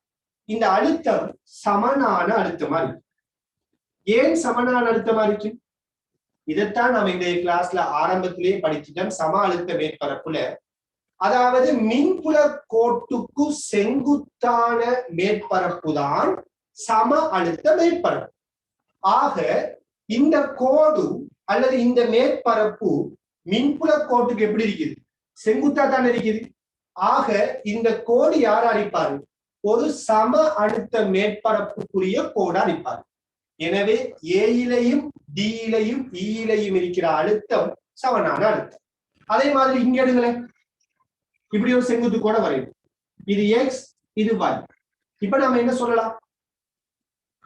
A: இந்த அழுத்தம் சமனான அழுத்தமா இருக்கு. ஏன் சமனான அழுத்தமா இருக்கு? இதைத்தான் நம்ம இந்த கிளாஸ்ல ஆரம்பத்திலேயே படிச்சுட்டோம். சம அழுத்த மேற்பரப்புல, அதாவது மின்புல கோட்டுக்கு செங்குத்தான மேற்பரப்பு தான் சம அழுத்த மேற்பரப்பு. ஆக இந்த கோடு அல்லது இந்த மேற்பரப்பு மின்புல கோட்டுக்கு எப்படி இருக்குது? செங்குத்தா தான் இருக்குது. ஆக இந்த கோடு யார் அடிப்பாரு? ஒரு சம அழுத்த மேற்பரப்புக்குரிய கோடு அடிப்பாரு. எனவே ஏயிலையும் டியிலையும் ஈயிலையும் இருக்கிற அழுத்தம் சமனான அழுத்தம். அதே மாதிரி இங்க எடுங்களேன், இப்படி ஒரு செங்குத்து கோட வரையும். இது எக்ஸ், இது y. இப்ப நம்ம என்ன சொல்லலாம்?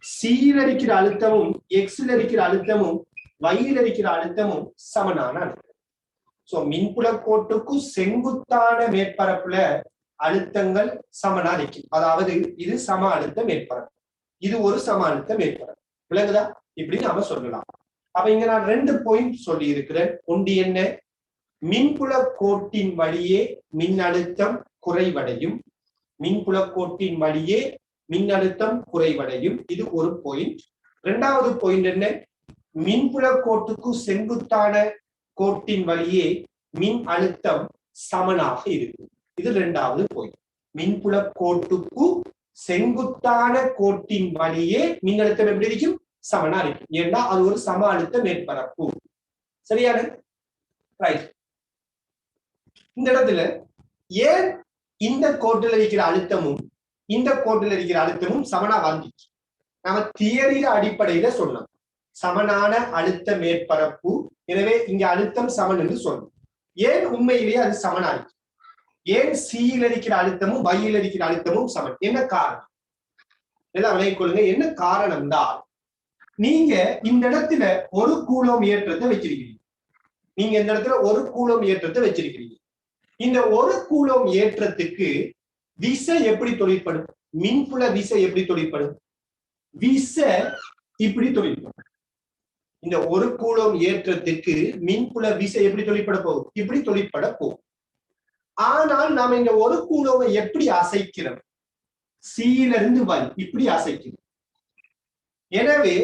A: சியில் இருக்கிற அழுத்தமும் எக்ஸ்ல இருக்கிற அழுத்தமும் வையில் இருக்கிற அழுத்தமும் சமனான அழுத்தம். சோ மின்புல கோட்டுக்கு செங்குத்தான மேற்பரப்புல அழுத்தங்கள் சமனா இருக்கும். அதாவது இது சம அழுத்த மேற்பரப்பு, இது ஒரு சம அழுத்த மேற்பரப்பு. விளங்குதா? இப்படி நாம சொல்லலாம். அப்ப இங்க நான் 2 பாயிண்ட் சொல்லி இருக்கிறேன். ஒன்று என்ன? மின்புல கோட்டின் வழியே மின்னழுத்தம் குறைவடையும். மின்புல கோட்டின் வழியே மின்னழுத்தம் குறைவடையும். இது ஒரு பாயிண்ட். 2வது பாயிண்ட் என்ன? மின்புல கோட்டுக்கு செங்குத்தான கோட்டின் வழியே மின் அழுத்தம் சமனாக இருக்கும். இது 2வது பாயிண்ட். மின்புல கோட்டுக்கு செங்குத்தான கோட்டின் வழியே மின்னழுத்தம் எப்படி இருக்கும்? சமனா இருக்கும். ஏன்னா அது ஒரு சம அழுத்த மேற்பரப்பு. சரியான ரைட். இந்த இடத்துல ஏன் இந்த கோட்டில் இருக்கிற அழுத்தமும் இந்த கோட்டில் இருக்கிற அழுத்தமும் சமனா வந்துச்சு? நாம தியரியில அடிப்படையில சொன்னோம் சமனான அழுத்த மேற்பரப்பு. எனவே இங்க அழுத்தம் சமன் என்று சொல்லணும். ஏன் உண்மையிலேயே அது சமனா இருக்கு? ஏன் சியில் இருக்கிற அழுத்தமும் வையில் இருக்கிற அழுத்தமும் சமன்? என்ன காரணம்? எல்லாம் விளங்கிக் கொள்ளுங்க. என்ன காரணம் தான், நீங்க இந்த இடத்துல ஒரு கூலோம் ஏற்றத்தை வச்சிருக்கிறீங்க. நீங்க இந்த இடத்துல ஒரு கூலோம் ஏற்றத்தை வச்சிருக்கிறீங்க. இந்த ஒரு கூலோம் ஏற்றத்துக்கு விசை எப்படி தொழிற்படும்? மின்புல விசை எப்படி தொழிற்படும்? விசை இப்படி தொழிற்படும். இந்த ஒரு கூலோம் ஏற்றத்துக்கு மின்புல விசை எப்படி தொழிற்பட போகும்? இப்படி தொழிற்பட போகும். ஆனால் நாம இந்த ஒரு கூலோவை எப்படி அசைக்கிறோம்? சியிலிருந்து வை இப்படி அசைக்கிறோம். எனவே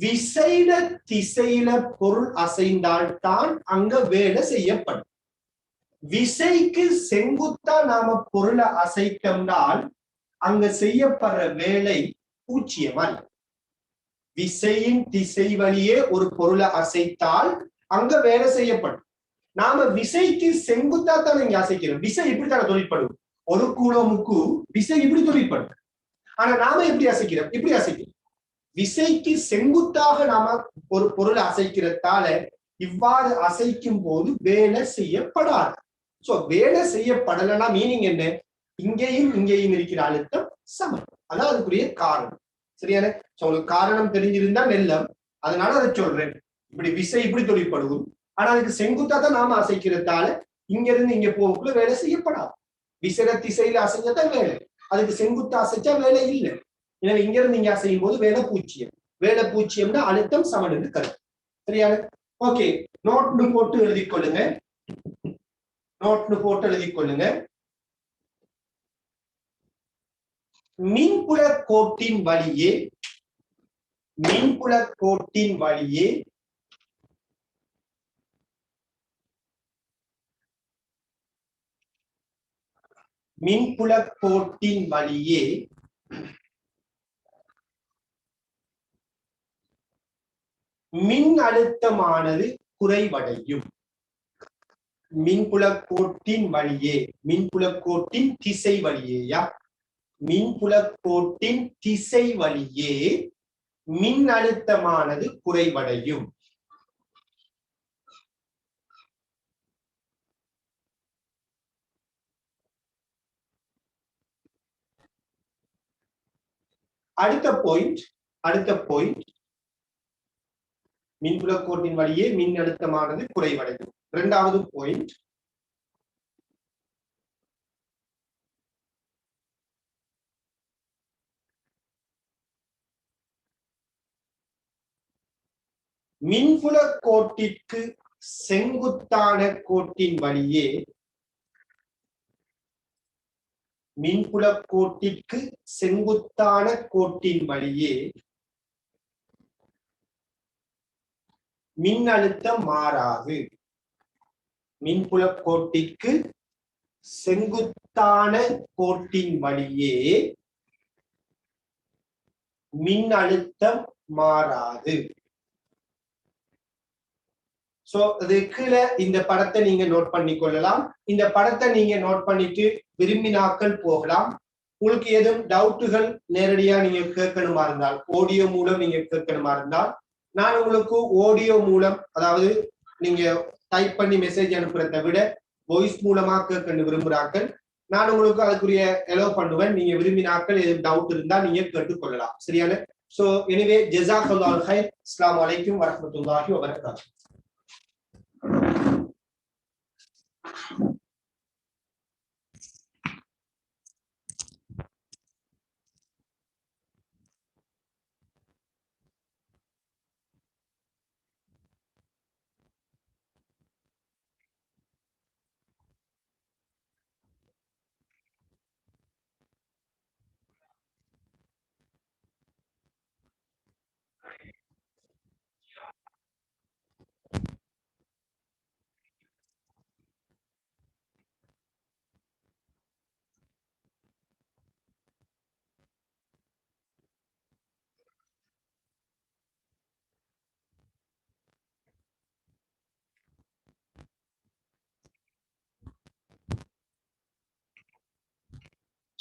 A: விசைட திசையில பொருள் அசைந்தால்தான் அங்க வேலை செய்யப்படும். விசைக்கு செங்குத்தா நாம பொருளை அசைத்தோம்னால் அங்க செய்யப்படுற வேலை பூச்சியமா. விசையின் திசை வழியே ஒரு பொருளை அசைத்தால் அங்க வேலை செய்யப்படும். நாம விசைக்கு செங்குத்தா தான் இங்க அசைக்கிறோம். விசை இப்படித்தான தொழிற்படும். ஒரு கூலோமுக்கு விசை இப்படி தொழிற்படும். ஆனா நாம எப்படி அசைக்கிறோம்? இப்படி அசைக்கிறோம். விசைக்கு செங்குத்தாக நாம ஒரு பொருளை அசைக்கிறதால இவ்வாறு அசைக்கும் போது வேலை செய்யப்படாது. சோ வேலை செய்யப்படலைன்னா மீனிங் என்ன? இங்கேயும் இங்கேயும் இருக்கிற அழுத்தம் சமம். அதான் அதுக்குரிய காரணம். சரியான? உங்களுக்கு காரணம் தெரிஞ்சிருந்தா நெல்லம், அதனால அதை சொல்றேன். இப்படி விசை இப்படி தொழிற்படும். ஆனா அதுக்கு செங்குத்தா தான் நாம அசைக்கிறதால இங்க இருந்து இங்க போகக்குள்ள வேலை செய்யப்படாது. விசைட திசையில அசைஞ்சதான் வேலை, அதுக்கு செங்குத்தா அசைச்சா வேலை இல்லை. எனவே இங்க இருந்து இங்க அசையும் போது வேலை பூச்சியம். வேலை பூச்சியம்னா அழுத்தம் சமன் என்று கருத்து. சரியான? ஓகே, நோட்னு போட்டு எழுதி கொள்ளுங்க. நோட்னு போட்டு எழுதி கொள்ளுங்க. மின்புல கோட்டின் வழியே மின்புல கோட்டின் வழியே மின்புல கோட்டின் வழியே மின் அழுத்தமானது குறைவடையும். மின்புல கோட்டின் வழியே, மின்புல கோட்டின் திசை வழியேயா, மின்புல கோட்டின் திசை வழியே மின் அழுத்தமானது குறைவடையும். அடுத்த பாயிண்ட் மின்புல கோட்டின் வழியே மின் அழுத்தமானது குறைவடையும். 2வது பாயிண்ட், மின்புல கோட்டிற்கு செங்குத்தான கோட்டின் வழியே மின்புல கோட்டிற்கு செங்குத்தான கோட்டின் வழியே மின்னழுத்தம் மாறாது. மின்புல கோட்டிற்கு செங்குத்தான கோட்டின் வழியே மின் அழுத்தம் மாறாது. சோ அது கீழே இந்த படத்தை நீங்க நோட் பண்ணி கொள்ளலாம். இந்த படத்தை நீங்க நோட் பண்ணிட்டு விரும்பினாக்கள் போகலாம். உங்களுக்கு எதுவும் டவுட்டுகள் நேரடியா நீங்க கேட்கணுமா இருந்தால், ஆடியோ மூலம் நீங்க கேட்கணுமா இருந்தால், நான் உங்களுக்கு ஆடியோ மூலம், அதாவது நீங்க டைப் பண்ணி மெசேஜ் அனுப்புறதை விட வாய்ஸ் மூலமா கேட்கணும் விரும்புறாக்கள், நான் உங்களுக்கு அதுக்குரிய எலோ பண்ணுவேன். நீங்க விரும்பினாக்கள் எதுவும் டவுட் இருந்தா நீங்க கேட்டுக்கொள்ளலாம். சரியான? சோ எனிவே ஜஸாக்கல்லாஹு கைர். அஸ்ஸலாமு அலைக்கும் வரஹ்மத்துல்லாஹி வபரகாத்துஹு.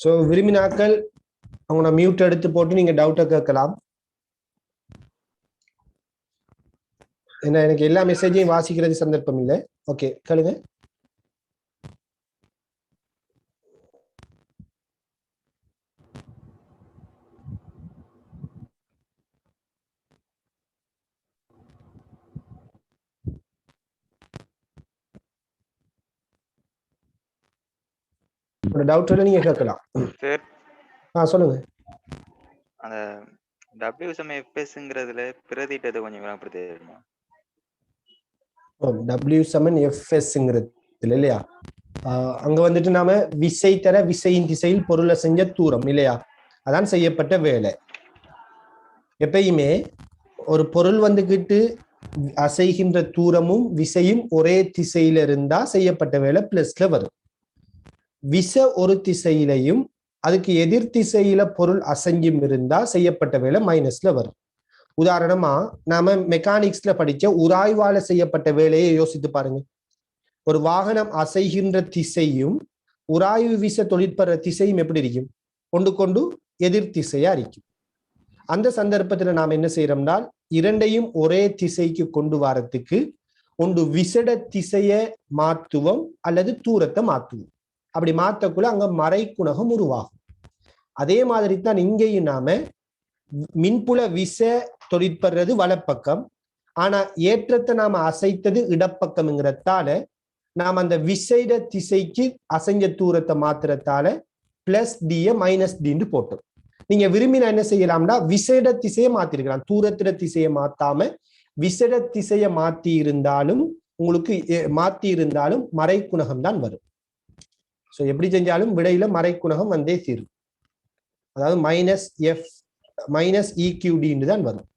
A: ஸோ விரும்பினாக்கள் அவங்கள மியூட் எடுத்து போட்டு நீங்க டவுட்டை கேட்கலாம். ஏன்னா எனக்கு எல்லா மெசேஜையும் வாசிக்கிறது சந்தர்ப்பம் இல்லை. ஓகே, கேளுங்க. ஒரு டவுட் நீங்க கேட்கலாம். சொல்லுங்க.
B: அந்த W/Fsங்கிறதுல பிரதிட்டத்தை கொஞ்சம் விளக்கப்படுத்துமா?
A: W/Fsங்கிறது இல்லையா? அங்க வந்துட்டு நாம விசை தர விசையின் திசையில் பொருளை செஞ்ச தூரம் இல்லையா, அதான் செய்யப்பட்ட வேலை. எப்பயுமே ஒரு பொருள் வந்துகிட்டு அசைகின்ற தூரமும் விசையும் ஒரே திசையில இருந்தா செய்யப்பட்ட வேலை பிளஸ்ல வரும். விசை ஒரு திசையிலையும் அதுக்கு எதிர் திசையில பொருள் அசைஞ்சும் இருந்தா செய்யப்பட்ட வேலை மைனஸ்ல வரும். உதாரணமா நாம மெக்கானிக்ஸ்ல படிச்ச உராய்வால செய்யப்பட்ட வேலையை யோசித்து பாருங்க. ஒரு வாகனம் அசைகின்ற திசையும் உராய்வு வீச தொழிற்படுற திசையும் எப்படி இருக்கும்? கொண்டு கொண்டு எதிர் திசையா இருக்கும். அந்த சந்தர்ப்பத்துல நாம் என்ன செய்யறோம்னா, இரண்டையும் ஒரே திசைக்கு கொண்டு வரத்துக்கு ஒன்று விசட திசையை மாற்றுவோம் அல்லது தூரத்தை மாற்றுவோம். அப்படி மாற்றக்குள்ள அங்க மறைக்குணகம் உருவாகும். அதே மாதிரி தான் இங்கேயும் நாம மின்புல விச தொழிற்படுறது வலப்பக்கம், ஆனா ஏற்றத்தை நாம அசைத்தது இடப்பக்கம்ங்கிறதால நாம் அந்த விசைட திசைக்கு அசைஞ்ச தூரத்தை மாத்திரத்தால பிளஸ் டிய மைனஸ் டின்னு போட்டோம். நீங்க விரும்பினா என்ன செய்யலாம்னா விசைட திசையை மாத்திருக்கலாம். தூரத்திட திசையை மாத்தாம விசைட திசையை மாத்தி இருந்தாலும் உங்களுக்கு மறைக்குணகம் தான் வரும். ஸோ எப்படி செஞ்சாலும் விடையில மறைக்குணகம் வந்தே தீரும். அதாவது மைனஸ் EQD தான் வரும்.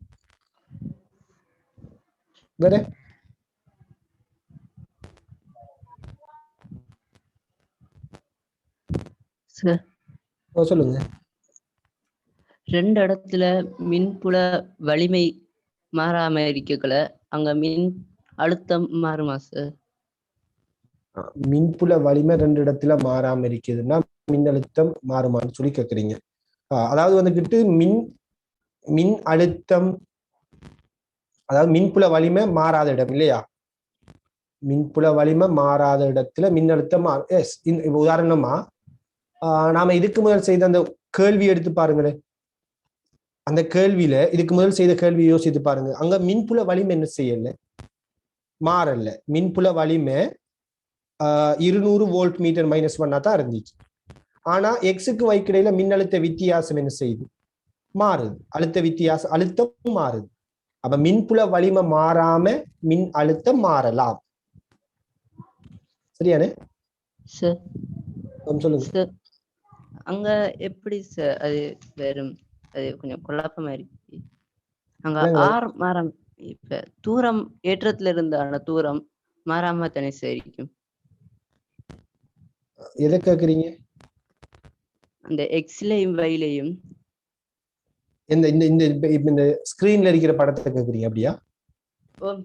A: வேற சொல்லுங்க.
C: ரெண்டு இடத்துல மின்புல வலிமை மாறாம இருக்கல, அங்க மின் அழுத்தம் மாறுமா சார்?
A: மின்புல வலிமை ரெண்டு இடத்துல மாறாம இருக்குதுன்னா மின்னழுத்தம் மாறுமான்னு சொல்லி கேக்குறீங்க. அதாவது வந்துகிட்டு மின் அழுத்தம், அதாவது மின்புல வலிமை மாறாத இடம் இல்லையா? மின்புல வலிமை மாறாத இடத்துல மின்னழுத்தம் உதாரணமா நாம இதுக்கு முதல் செய்த அந்த கேள்வி எடுத்து பாருங்களேன். அந்த கேள்வியில இதுக்கு முதல் செய்த கேள்வி யோசித்து பாருங்க. அங்க மின்புல வலிமை என்ன செய்யல, மாறல. மின்புல வலிமை 200 வோல்ட் மீட்டர் -1 தான் இருந்துச்சு. ஆனா எக்ஸுக்கு வைக்கிடையில மின்னழுத்த வித்தியாசம் என்ன செய்யுது? மாறுது. அழுத்தம் மாறுது. அப்ப மின்புல வலிமை மாறாம மின் அழுத்தம் மாறலாம். சரியானே? சொல்லுங்க.
C: அங்க எப்படி சார் அது வரும்? அது கொஞ்சம் குழப்பமா இருக்கு. அங்க ஆர் மாறாம, இப்ப தூரம் ஏற்றத்துல இருந்த தூரம் மாறாம தானே சரிக்கும்.
A: எதை கேக்குறீங்க?
C: அந்த எக்ஸ்லையும் வைலையும்
A: இந்த இந்த இந்த இந்த ஸ்கிரீன்ல இருக்கிற படத்தை கேக்குறீங்க அப்படியா?
C: ஓம்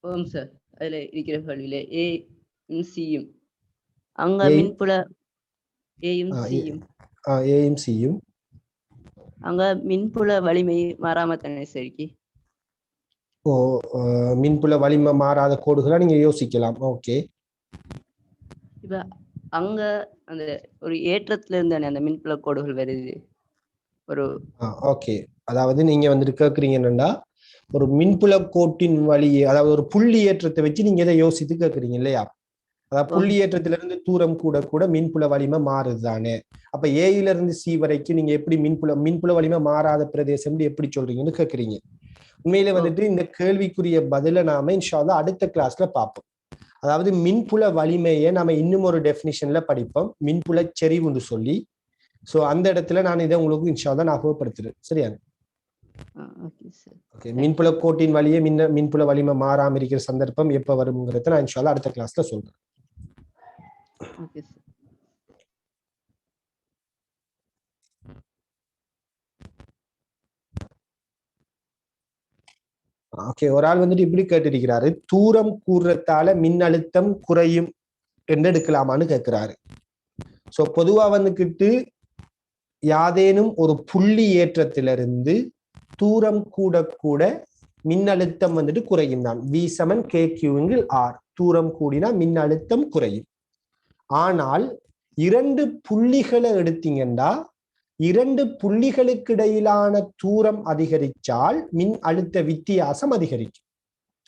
C: ஓம் சார். அதுல இருக்கிற கேள்வியில ஏயும் சியும் அங்க மின்புல ஏயும் சியும்
A: ஏயும் சியும்
C: அங்க மின்புல வலிமை மாறாம தானே சரிக்கு.
A: ஓ மின்புல வலிமை மாறாத கோடுகளா நீங்க யோசிக்கலாம். ஓகே,
C: இப்ப அங்க அந்த ஒரு ஏற்றத்துல இருந்தானே அந்த மின்புல கோடுகள் வருது ஒரு.
A: ஓகே, அதாவது நீங்க வந்துட்டு கேக்குறீங்க என்னன்னா ஒரு மின்புல கோட்டின் வழியே, அதாவது ஒரு புள்ளி ஏற்றத்தை வச்சு நீங்க எதை யோசித்து கேக்குறீங்க இல்லையா? அதாவது புள்ளி ஏற்றத்திலிருந்து தூரம் கூட கூட மின்புல வலிமை மாறுதுதானே. அப்ப ஏயில இருந்து சி வரைக்கும் நீங்க எப்படி மின்புல வலிமை மாறாத பிரதேசம் எப்படி சொல்றீங்கன்னு கேக்குறீங்க. உண்மையில வந்துட்டு இந்த கேள்விக்குரிய பதில நாம இன்ஷா அல்லாஹ் அடுத்த கிளாஸ்ல பார்ப்போம். அதாவது மின்புல வலிமையை நாம இன்னும் ஒரு டெஃபினிஷன்ல படிப்போம், மின்புல செறிவுன்னு சொல்லி. சோ அந்த இடத்துல நான் இதை உங்களுக்கு இன்ஷா அல்லாஹ் ஞாபகப்படுத்துறேன். சரியா? ஓகே, மின்புல கோட்டின் வழியே மின்புல வலிமை மாறாம இருக்கிற சந்தர்ப்பம் எப்ப வரும்ங்கிறத நான் இன்ஷா அல்லாஹ் அடுத்த கிளாஸ்ல சொல்றேன். ஓகே, ஒரு ஆள் வந்துட்டு இப்படி கேட்டிருக்கிறாரு, தூரம் கூறுறதால மின்னழுத்தம் குறையும் என்று எடுக்கலாமான்னு கேட்கிறாரு. சோ பொதுவா வந்துகிட்டு யாதேனும் ஒரு புள்ளி ஏற்றத்திலிருந்து தூரம் கூட கூட மின்னழுத்தம் வந்துட்டு குறையும் தான். V= KQ/R. தூரம் கூடினா மின்னழுத்தம் குறையும். ஆனால் 2 புள்ளிகளை எடுத்தீங்கன்னா 2 புள்ளிகளுக்கு இடையிலான தூரம் அதிகரிச்சால் மின் அழுத்த வித்தியாசம் அதிகரிக்கும்.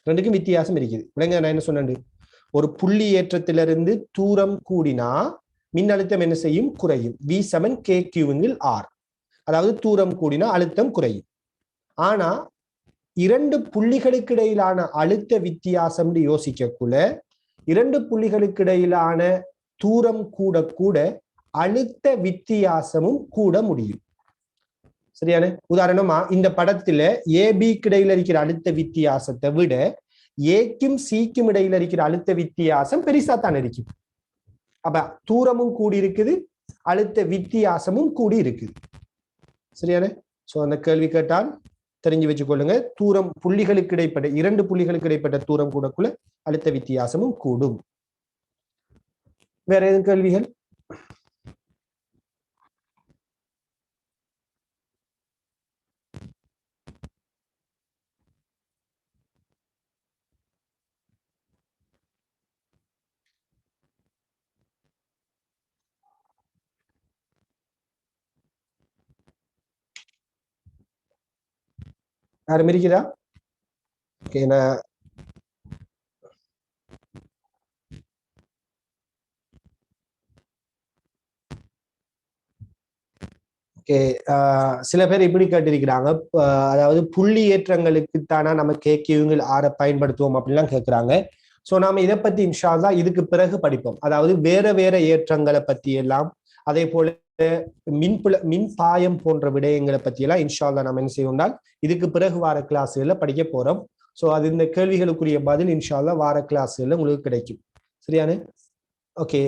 A: ரெண்டுக்கும் வித்தியாசம் இருக்குது. விளங்க நான் என்ன சொன்னேன், ஒரு புள்ளி ஏற்றத்திலிருந்து தூரம் கூடினா மின்னழுத்தம் என்ன செய்யும்? குறையும். V= KQ/R. அதாவது தூரம் கூடினா அழுத்தம் குறையும். ஆனா 2 புள்ளிகளுக்கு இடையிலான அழுத்த வித்தியாசம் யோசிக்கக்குள்ள 2 புள்ளிகளுக்கு இடையிலான தூரம் கூட கூட அழுத்த வித்தியாசமும் கூட முடியும். சரியான? உதாரணமா இந்த படத்துல ஏபி இடையில இருக்கிற அழுத்த வித்தியாசத்தை விட ஏக்கும் சிக்கும் இடையில இருக்கிற அழுத்த வித்தியாசம் பெரிசா தான் இருக்கும். அப்ப தூரமும் கூடி இருக்குது, அழுத்த வித்தியாசமும் கூடி இருக்குது. சரியான? சோ அந்த கேள்வி கேட்டால் தெரிஞ்சு வச்சுக்கொள்ளுங்க, தூரம் புள்ளிகளுக்கு இடைப்பட்ட 2 புள்ளிகளுக்கு இடைப்பட்ட தூரம் கூடக்குள்ள அழுத்த வித்தியாசமும் கூடும். வேற எதுவும் கேள்விகள்? யாரும் இருக்குதா? ஓகே, சில பேர் இப்படி கேட்டிருக்கிறாங்க, அதாவது புள்ளி ஏற்றங்களுக்கு தானா நம்ம KQ/R பயன்படுத்துவோம் அப்படின்லாம் கேட்கிறாங்க. சோ நாம இதை பத்தி இன்ஷா அல்லாஹ் இதுக்கு பிறகு படிப்போம். அதாவது வேற வேற ஏற்றங்களை பத்தி எல்லாம், அதே போல மின் பாயம் போன்ற விடயங்களை பத்தி எல்லாம் இன்ஷா அல்லாஹ் நம்ம என்ன செய்வோம்னால் இதுக்கு பிறகு வார கிளாஸ்ல படிக்க போறோம். சோ அது இந்த கேள்விகளுக்குரிய பதில் இன்ஷா அல்லாஹ் வார கிளாஸ்ல உங்களுக்கு கிடைக்கும். சரியானு? ஓகே,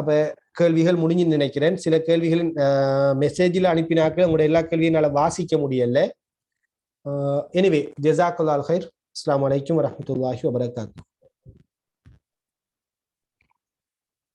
A: அப்ப கேள்விகள் முடிஞ்சுன்னு நினைக்கிறேன். சில கேள்விகளின் மெசேஜில் அனுப்பினாக்க உங்களோட எல்லா கேள்வியும் என்னால வாசிக்க முடியல. எனிவே, ஜஸாக்கல்லாஹு கைர். அஸ்ஸலாமு அலைக்கும் வரஹ்மத்துல்லாஹி வபரகாத்துஹு.